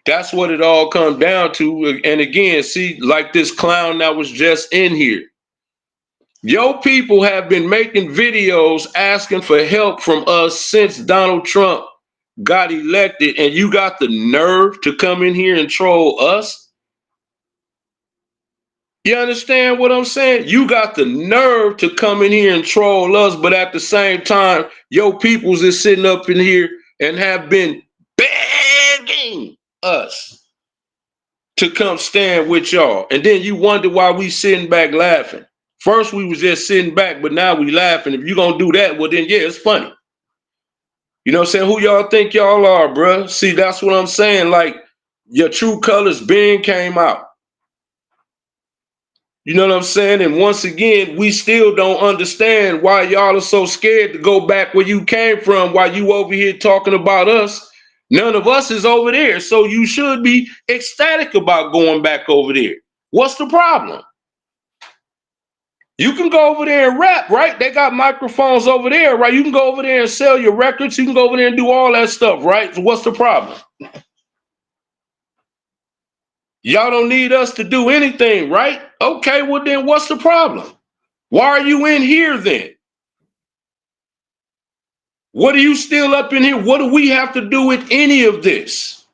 That's what it all comes down to. And again, see, like this clown that was just in here. Your people have been making videos asking for help from us since Donald Trump got elected, and you got the nerve to come in here and troll us? You understand what I'm saying? You got the nerve to come in here and troll us, but at the same time, your peoples is sitting up in here and have been begging us to come stand with y'all. And then you wonder why we sitting back laughing. First, we was just sitting back, but now we laughing. If you gonna do that, well then, yeah, it's funny. You know what I'm saying? Who y'all think y'all are, bruh? See, that's what I'm saying. Like, your true colors being came out. You know what I'm saying? And once again, we still don't understand why y'all are so scared to go back where you came from while you over here talking about us. None of us is over there. So you should be ecstatic about going back over there. What's the problem? You can go over there and rap, right? They got microphones over there, right? You can go over there and sell your records. You can go over there and do all that stuff, right? So what's the problem? Y'all don't need us to do anything, right? Okay, well then what's the problem? Why are you in here then? What are you still up in here? What do we have to do with any of this?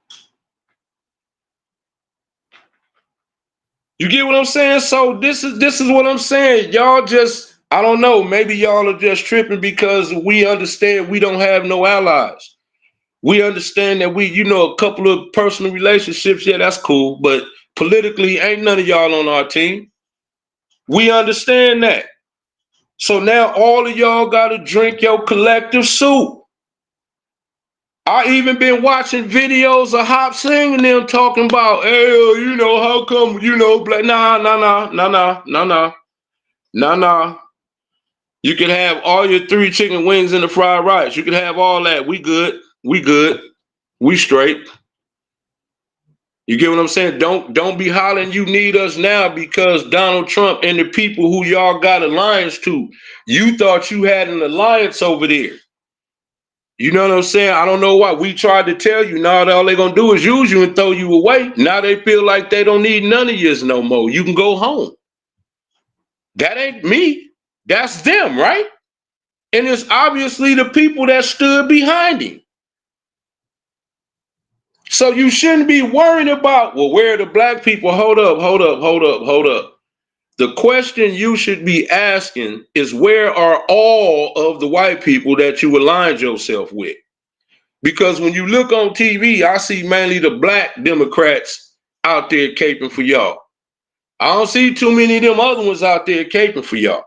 You get what I'm saying? So this is what I'm saying. Y'all just, I don't know, maybe y'all are just tripping because we understand we don't have no allies. We understand that we, you know, a couple of personal relationships, yeah, that's cool, but politically ain't none of y'all on our team. We understand that. So now all of y'all got to drink your collective soup. I even been watching videos of Hop Sing and them talking about, hey, you know, how come, you know, nah. You can have all your 3 chicken wings and the fried rice. You can have all that. We good. We straight. You get what I'm saying? Don't be hollering you need us now because Donald Trump and the people who y'all got alliance to, you thought you had an alliance over there. You know what I'm saying? I don't know why. We tried to tell you, now all they're going to do is use you and throw you away. Now they feel like they don't need none of yours no more. You can go home. That ain't me. That's them, right? And it's obviously the people that stood behind him. So you shouldn't be worrying about, well, where are the black people? Hold up, hold up, hold up, hold up. The question you should be asking is, where are all of the white people that you aligned yourself with? Because when you look on TV, I see mainly the black Democrats out there caping for y'all. I don't see too many of them other ones out there caping for y'all.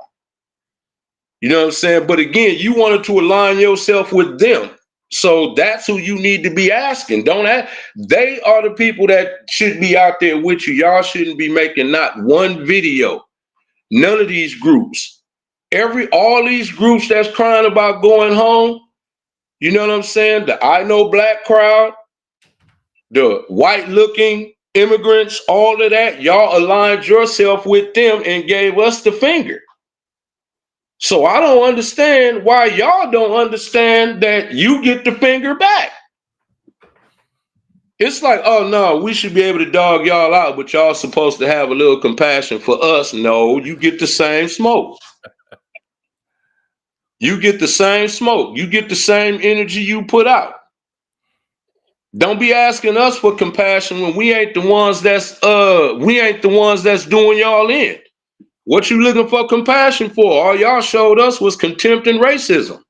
You know what I'm saying? But again, you wanted to align yourself with them. So that's who you need to be asking. Don't ask. They are the people that should be out there with you. Y'all shouldn't be making not one video. None of these groups. All these groups that's crying about going home, you know what I'm saying? The I Know Black crowd, the white looking immigrants, all of that, y'all aligned yourself with them and gave us the finger. So I don't understand why y'all don't understand that you get the finger back. It's like, oh no, we should be able to dog y'all out, but y'all supposed to have a little compassion for us. No, you get the same smoke. You get the same smoke. You get the same energy you put out. Don't be asking us for compassion when we ain't the ones that's doing y'all in. What you looking for compassion for? All y'all showed us was contempt and racism.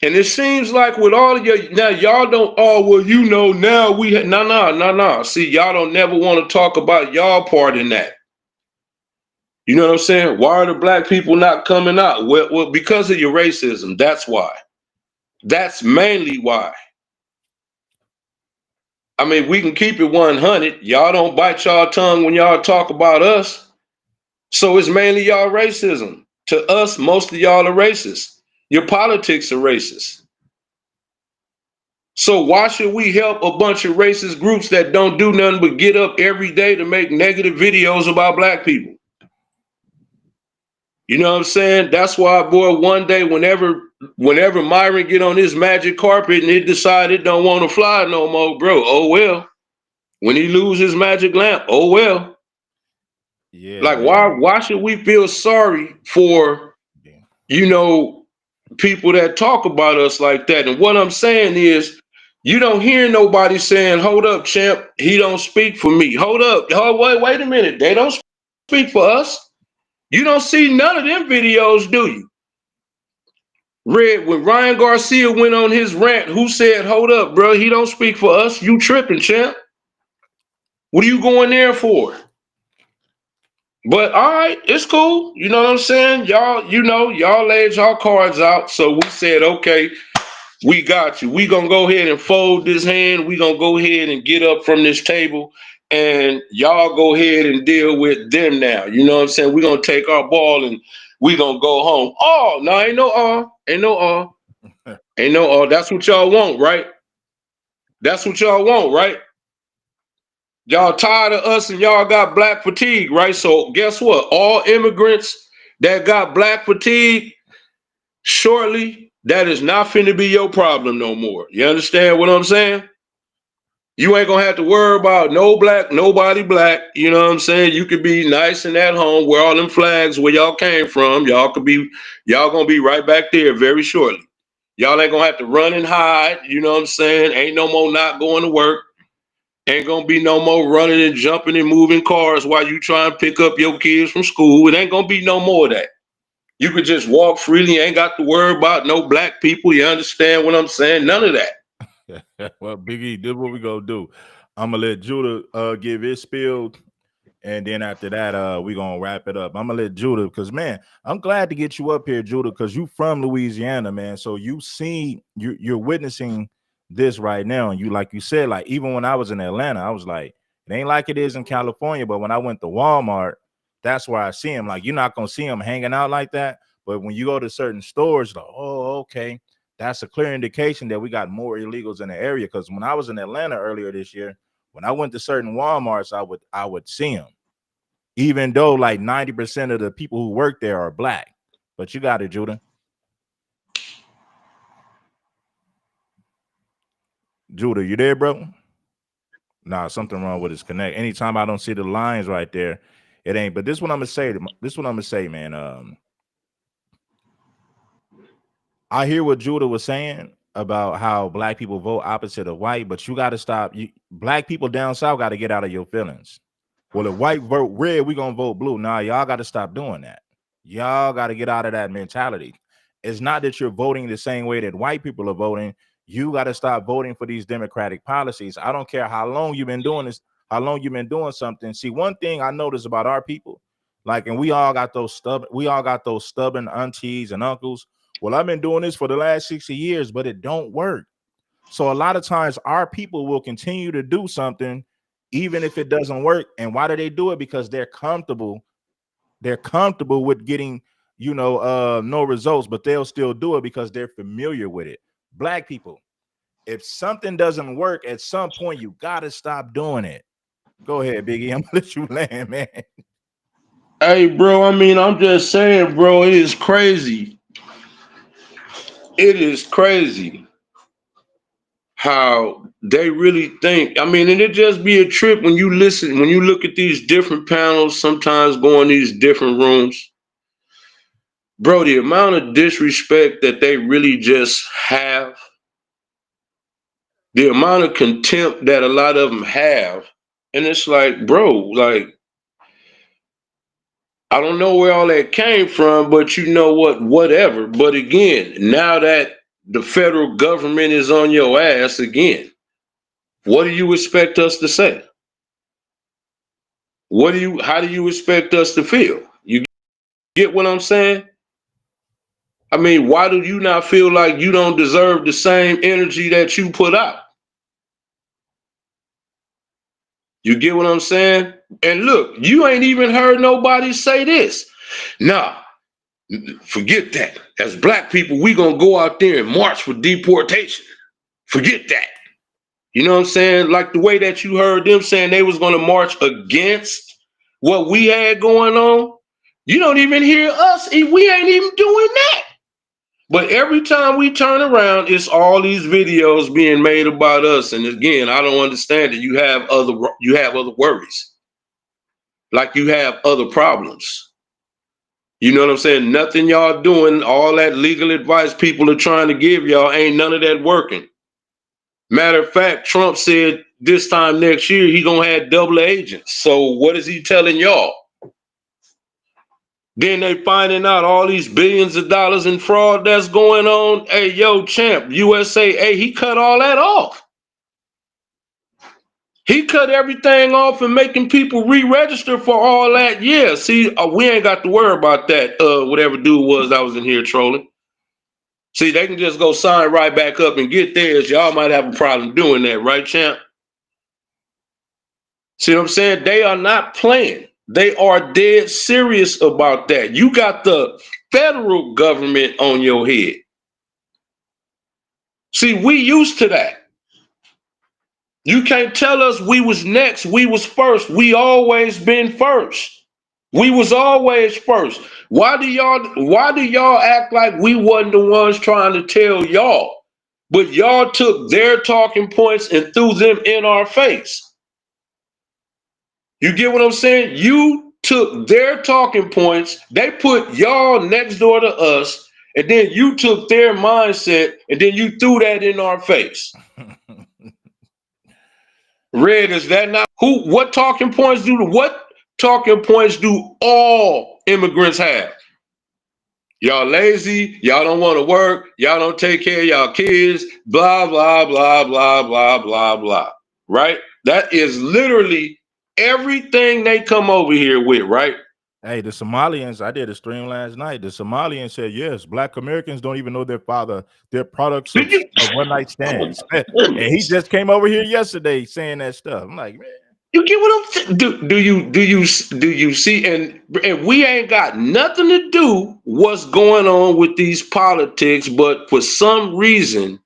And it seems like with all of you, now y'all don't, oh, well, you know, now we, no. See, y'all don't never want to talk about y'all part in that. You know what I'm saying? Why are the black people not coming out? Well, because of your racism. That's why. That's mainly why. I mean, we can keep it 100. Y'all don't bite y'all tongue when y'all talk about us. So it's mainly y'all racism. To us, most of y'all are racist. Your politics are racist. So why should we help a bunch of racist groups that don't do nothing but get up every day to make negative videos about black people? You know what I'm saying? That's why, boy, one day whenever Myron get on his magic carpet and it decide it don't want to fly no more, bro, oh well. When he lose his magic lamp, oh well. Yeah, Like, man. why should we feel sorry for, you know, people that talk about us like that? And what I'm saying is, you don't hear nobody saying, hold up, champ, he don't speak for me. Hold up, wait a minute. They don't speak for us. You don't see none of them videos, do you? Red, when Ryan Garcia went on his rant, who said, hold up, bro, he don't speak for us. You tripping, champ. What are you going there for? But all right, it's cool. You know what I'm saying? Y'all, you know, y'all laid y'all cards out. So we said, okay, we got you. We gonna go ahead and fold this hand. We gonna go ahead and get up from this table, and y'all go ahead and deal with them now. You know what I'm saying? We gonna take our ball and we gonna go home. Oh, no, ain't no ain't no ain't no That's what y'all want, right? That's what y'all want, right? Y'all tired of us and y'all got black fatigue, right? So guess what? All immigrants that got black fatigue, shortly, that is not finna be your problem no more. You understand what I'm saying? You ain't gonna have to worry about nobody black. You know what I'm saying? You could be nice and at home where all them flags where y'all came from. Y'all gonna be right back there very shortly. Y'all ain't gonna have to run and hide. You know what I'm saying? Ain't no more not going to work. Ain't gonna be no more running and jumping and moving cars while you try and pick up your kids from school. It ain't gonna be no more of that. You could just walk freely, ain't got to worry about no black people. You understand what I'm saying? None of that. Well, Biggie, this is what we gonna do. I'm gonna let Judah give his spiel, and then after that, we gonna wrap it up. I'm gonna let Judah, because man, I'm glad to get you up here, Judah, because you from Louisiana, man. So you're witnessing this right now, and like you said, like even when I was in Atlanta, I was like, it ain't like it is in California. But when I went to Walmart, that's where I see him. Like, you're not gonna see him hanging out like that. But when you go to certain stores, like, oh, okay, that's a clear indication that we got more illegals in the area. Because when I was in Atlanta earlier this year, when I went to certain Walmarts, I would see them, even though like 90% of the people who work there are black. But you got it, Judah. Judah, you there, bro? Nah, something wrong with his connect. Anytime I don't see the lines right there, it ain't. But this what I'm gonna say. This what I'm gonna say, man. I hear what Judah was saying about how black people vote opposite of white, but you got to stop. Black people down south got to get out of your feelings. Well, if white vote red, we gonna vote blue. Nah, y'all got to stop doing that. Y'all got to get out of that mentality. It's not that you're voting the same way that white people are voting. You got to stop voting for these democratic policies. I don't care how long you've been doing this, how long you've been doing something. See, one thing I notice about our people, like, and we all got those stubborn aunties and uncles. Well, I've been doing this for the last 60 years, but it don't work. So a lot of times our people will continue to do something even if it doesn't work. And why do they do it? Because they're comfortable. They're comfortable with getting, no results, but they'll still do it because they're familiar with it. Black people, if something doesn't work, at some point you gotta stop doing it. Go ahead, Biggie. I'm gonna let you land, man. Hey, bro, I mean, I'm just saying, bro, it is crazy. It is crazy how they really think. I mean, and it just be a trip when you listen, when you look at these different panels, sometimes go in these different rooms. Bro, the amount of disrespect that they really just have, the amount of contempt that a lot of them have, and it's like, bro, like, I don't know where all that came from, but you know what, whatever. But again, now that the federal government is on your ass again, what do you expect us to say? How do you expect us to feel? You get what I'm saying? I mean, why do you not feel like you don't deserve the same energy that you put out? You get what I'm saying? And look, you ain't even heard nobody say this. Nah, forget that. As black people, we gonna go out there and march for deportation. Forget that. You know what I'm saying? Like the way that you heard them saying they was gonna march against what we had going on. You don't even hear us. We ain't even doing that. But every time we turn around, it's all these videos being made about us. And again, I don't understand it. You have other worries. Like you have other problems. You know what I'm saying? Nothing y'all doing, all that legal advice people are trying to give y'all, ain't none of that working. Matter of fact, Trump said this time next year he gonna have double agents. So what is he telling y'all? Then they finding out all these billions of dollars in fraud that's going on. Hey, yo, champ, USA, hey, he cut all that off. He cut everything off and making people re-register for all that. Yeah, see, we ain't got to worry about that. Whatever dude was that was in here trolling. See, they can just go sign right back up and get theirs. Y'all might have a problem doing that, right, champ? See what I'm saying? They are not playing. They are dead serious about that. You got the federal government on your head. See, we used to that. You can't tell us we was next, we was first. We always been first. We was always first. Why do y'all act like we wasn't the ones trying to tell y'all? But y'all took their talking points and threw them in our face. You get what I'm saying? You took their talking points, they put y'all next door to us, and then you took their mindset and then you threw that in our face. Red, is that not what talking points do all immigrants have? Y'all lazy, y'all don't want to work, y'all don't take care of y'all kids, blah, blah, blah, blah, blah, blah, blah. Right? That is literally everything they come over here with, right? Hey, the Somalians, I did a stream last night. The Somalians said, yes, Black Americans don't even know their father. They're products of one night stands. And he just came over here yesterday saying that stuff. I'm like, man. You get what I'm saying? Do you see? And we ain't got nothing to do what's going on with these politics, but for some reason,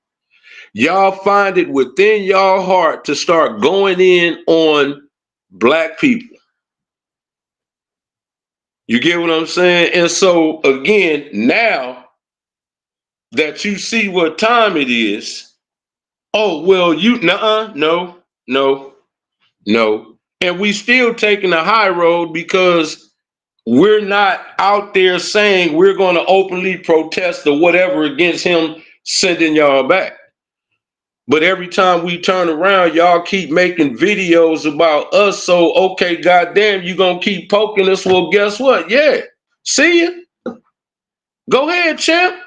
y'all find it within y'all heart to start going in on black people. You get what I'm saying? And so again, now that you see what time it is, oh well, no. And we still taking the high road because we're not out there saying we're going to openly protest or whatever against him sending y'all back. But every time we turn around, y'all keep making videos about us. So, okay, goddamn, you going to keep poking us. Well, guess what? Yeah. See ya. Go ahead, champ.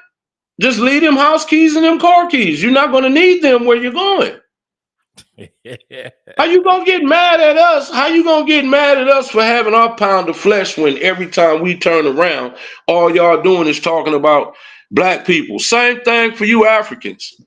Just leave them house keys and them car keys. You're not going to need them where you're going. How you gonna get mad at us? How you gonna get mad at us for having our pound of flesh when every time we turn around, all y'all doing is talking about black people? Same thing for you Africans.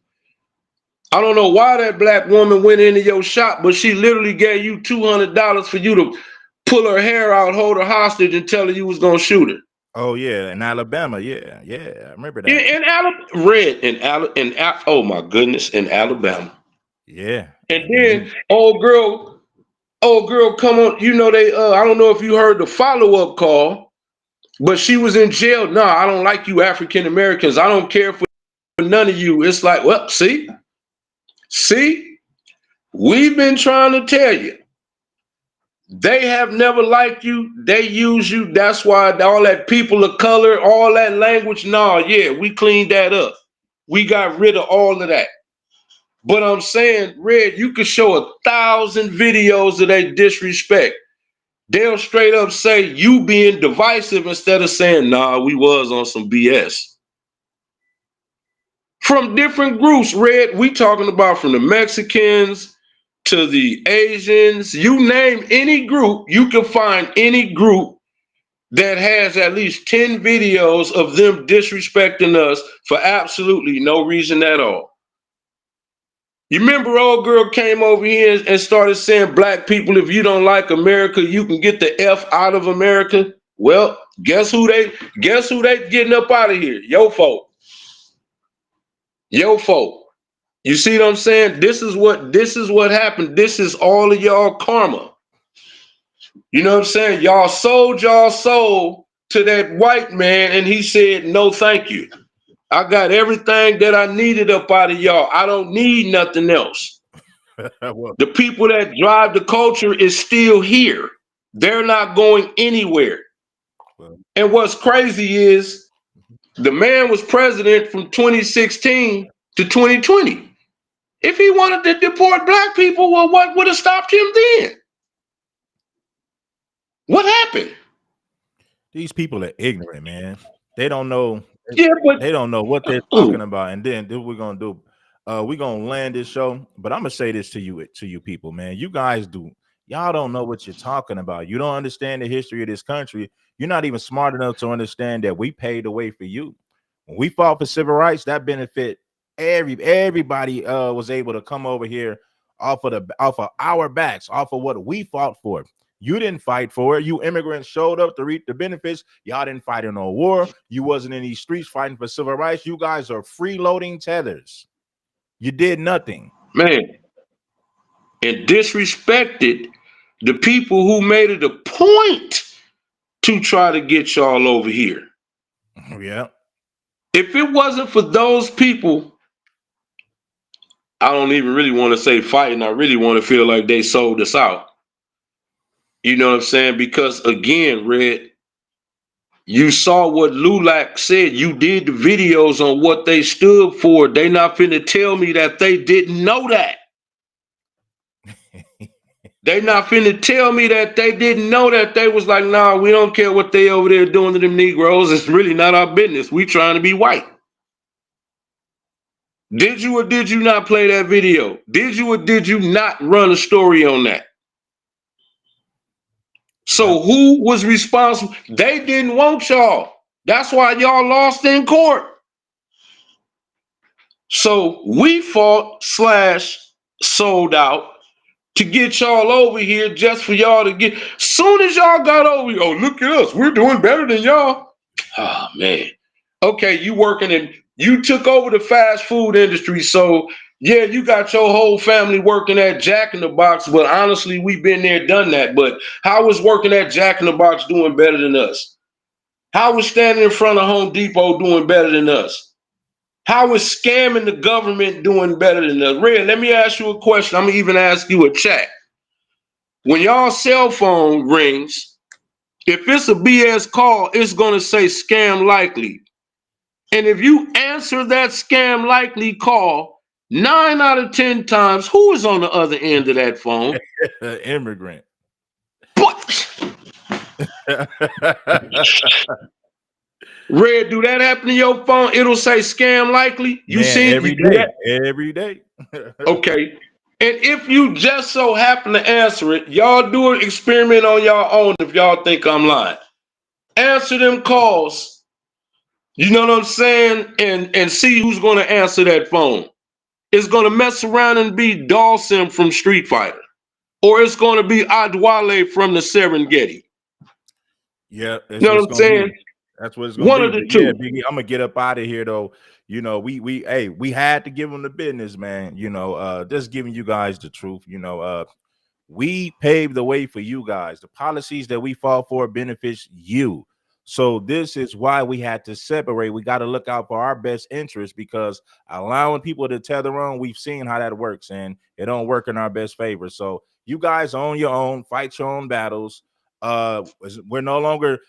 I don't know why that black woman went into your shop, but she literally gave you $200 for you to pull her hair out, hold her hostage, and tell her you was gonna shoot her. Oh yeah, in Alabama, yeah, I remember that. In Alabama, oh my goodness, in Alabama. Yeah. And then old girl come on, you know they I don't know if you heard the follow-up call, but she was in jail. No, I don't like you African Americans. I don't care for none of you. It's like, well, see, we've been trying to tell you. They have never liked you. They use you. That's why all that people of color, all that language, yeah, we cleaned that up. We got rid of all of that. But I'm saying, Red, you could show 1,000 videos of that disrespect. They'll straight up say you being divisive instead of saying, nah, we was on some BS. From different groups, Red, we talking about from the Mexicans to the Asians, you name any group, you can find any group that has at least 10 videos of them disrespecting us for absolutely no reason at all. You remember old girl came over here and started saying black people, if you don't like America, you can get the F out of America. Well, guess who they getting up out of here? Yo folk. You see what I'm saying? This is what happened. This is all of y'all karma. You know what I'm saying? Y'all sold y'all soul to that white man and he said, no, thank you. I got everything that I needed up out of y'all. I don't need nothing else. The people that drive the culture is still here. They're not going anywhere. And what's crazy is the man was president from 2016 to 2020. If he wanted to deport black people, well, what would have stopped him then? What happened? These people are ignorant, man. They don't know. Yeah, but they don't know what they're talking about. And then what we're gonna do, we're gonna land this show. But I'm gonna say this to you people, man. You guys y'all don't know what you're talking about. You don't understand the history of this country. You're not even smart enough to understand that we paid the way for you. When we fought for civil rights, that benefit everybody was able to come over here off of our backs, off of what we fought for. You didn't fight for it. You immigrants showed up to reap the benefits. Y'all didn't fight in no war. You wasn't in these streets fighting for civil rights. You guys are freeloading tethers. You did nothing. Man, and disrespected the people who made it a point to try to get y'all over here. Yeah. If it wasn't for those people, I don't even really want to say fighting. I really want to feel like they sold us out. You know what I'm saying? Because again, Red, you saw what Lulac said. You did the videos on what they stood for. They not finna tell me that they didn't know that. They not finna tell me that they didn't know that. They was like, nah, we don't care what they over there doing to them Negroes. It's really not our business. We trying to be white. Did you or did you not play that video? Did you or did you not run a story on that? So who was responsible? They didn't want y'all. That's why y'all lost in court. So we fought / sold out to get y'all over here just for y'all to get. Soon as y'all got over here, oh, look at us, we're doing better than y'all. Oh man. Okay, you took over the fast food industry, so yeah, you got your whole family working at Jack in the Box, but honestly, we've been there, done that. But how is working at Jack in the Box doing better than us? How is standing in front of Home Depot doing better than us? How is scamming the government doing better than us? Red, let me ask you a question. I'm gonna even ask you a chat. When y'all cell phone rings, if it's a BS call, it's gonna say scam likely. And if you answer that scam likely call, 9 out of 10 times, who is on the other end of that phone? Immigrant. Red, do that happen to your phone? It'll say scam likely. You Man, see you every do day. that? Every day. Okay. And if you just so happen to answer it, y'all do an experiment on your own if y'all think I'm lying. Answer them calls. You know what I'm saying? And see who's going to answer that phone. It's going to mess around and be Dawson from Street Fighter. Or it's going to be Adwale from the Serengeti. Yeah, that's You know what what it's I'm gonna saying? be. That's what it's gonna One be. of But the yeah, two. Biggie, I'm gonna get up out of here though. You know, we had to give them the business, man. You know, just giving you guys the truth. You know, we paved the way for you guys. The policies that we fought for benefits you. So this is why we had to separate. We got to look out for our best interest because allowing people to tether on, we've seen how that works, and it don't work in our best favor. So you guys own your own, fight your own battles. We're no longer,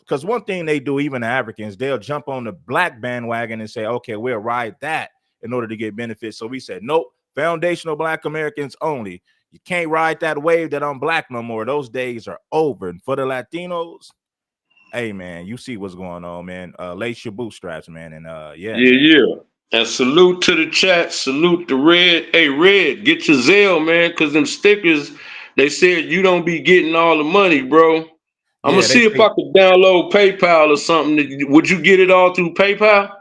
because one thing they do, even the Africans, they'll jump on the black bandwagon and say, okay, we'll ride that in order to get benefits. So we said, nope, foundational black Americans only. You can't ride that wave that I'm black no more. Those days are over. And for the Latinos, hey man, you see what's going on, man. Lace your bootstraps, man. And yeah, Yeah, man. yeah. And salute to the chat. Salute to Red. Hey, Red, get your Zelle, man, because them stickers, they said you don't be getting all the money, bro. I'm going Yeah, to they see if say I could download PayPal or something. Would you get it all through PayPal?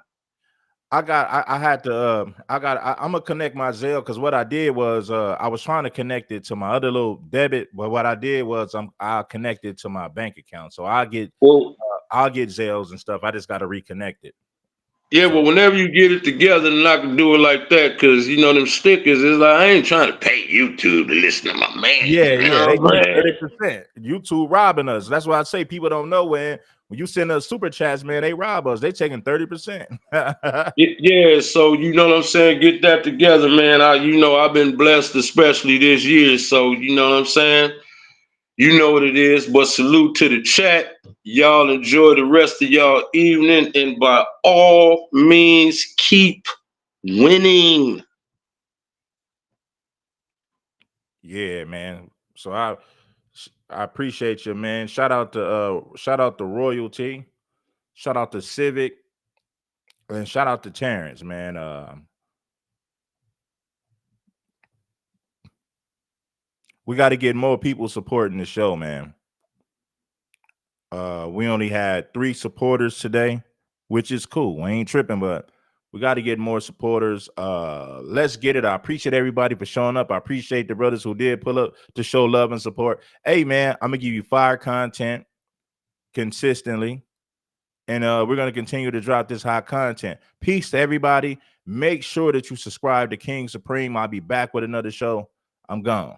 I had to I'm gonna connect my Zelle because what I did was I was trying to connect it to my other little debit, but what I did was I'll connect it to my bank account. So Well, I'll get Zelles and stuff. I just gotta reconnect it. yeah, but So whenever you get it together, then I can do it like that, because, you know, them stickers is like, I ain't trying to pay YouTube to listen to my man. You yeah, know they what I'm take saying? 30%. YouTube robbing us. That's why I say people don't know when you send us super chats, man, they rob us. They taking 30%. Yeah, so you know what I'm saying? Get that together, man. I've been blessed, especially this year. So you know what I'm saying? You know what it is. But salute to the chat. Y'all enjoy the rest of y'all evening, and by all means, keep winning. Yeah, man. So I appreciate you, man. Shout out to Royalty, shout out to Civic, and shout out to Terrence, man. We got to get more people supporting the show, man. We only had 3 supporters today, which is cool. We ain't tripping, but we got to get more supporters. Let's get it. I appreciate everybody for showing up. I appreciate the brothers who did pull up to show love and support. Hey, man, I'm gonna give you fire content consistently, and we're gonna continue to drop this high content. Peace to everybody. Make sure that you subscribe to King Supreme. I'll be back with another show. I'm gone.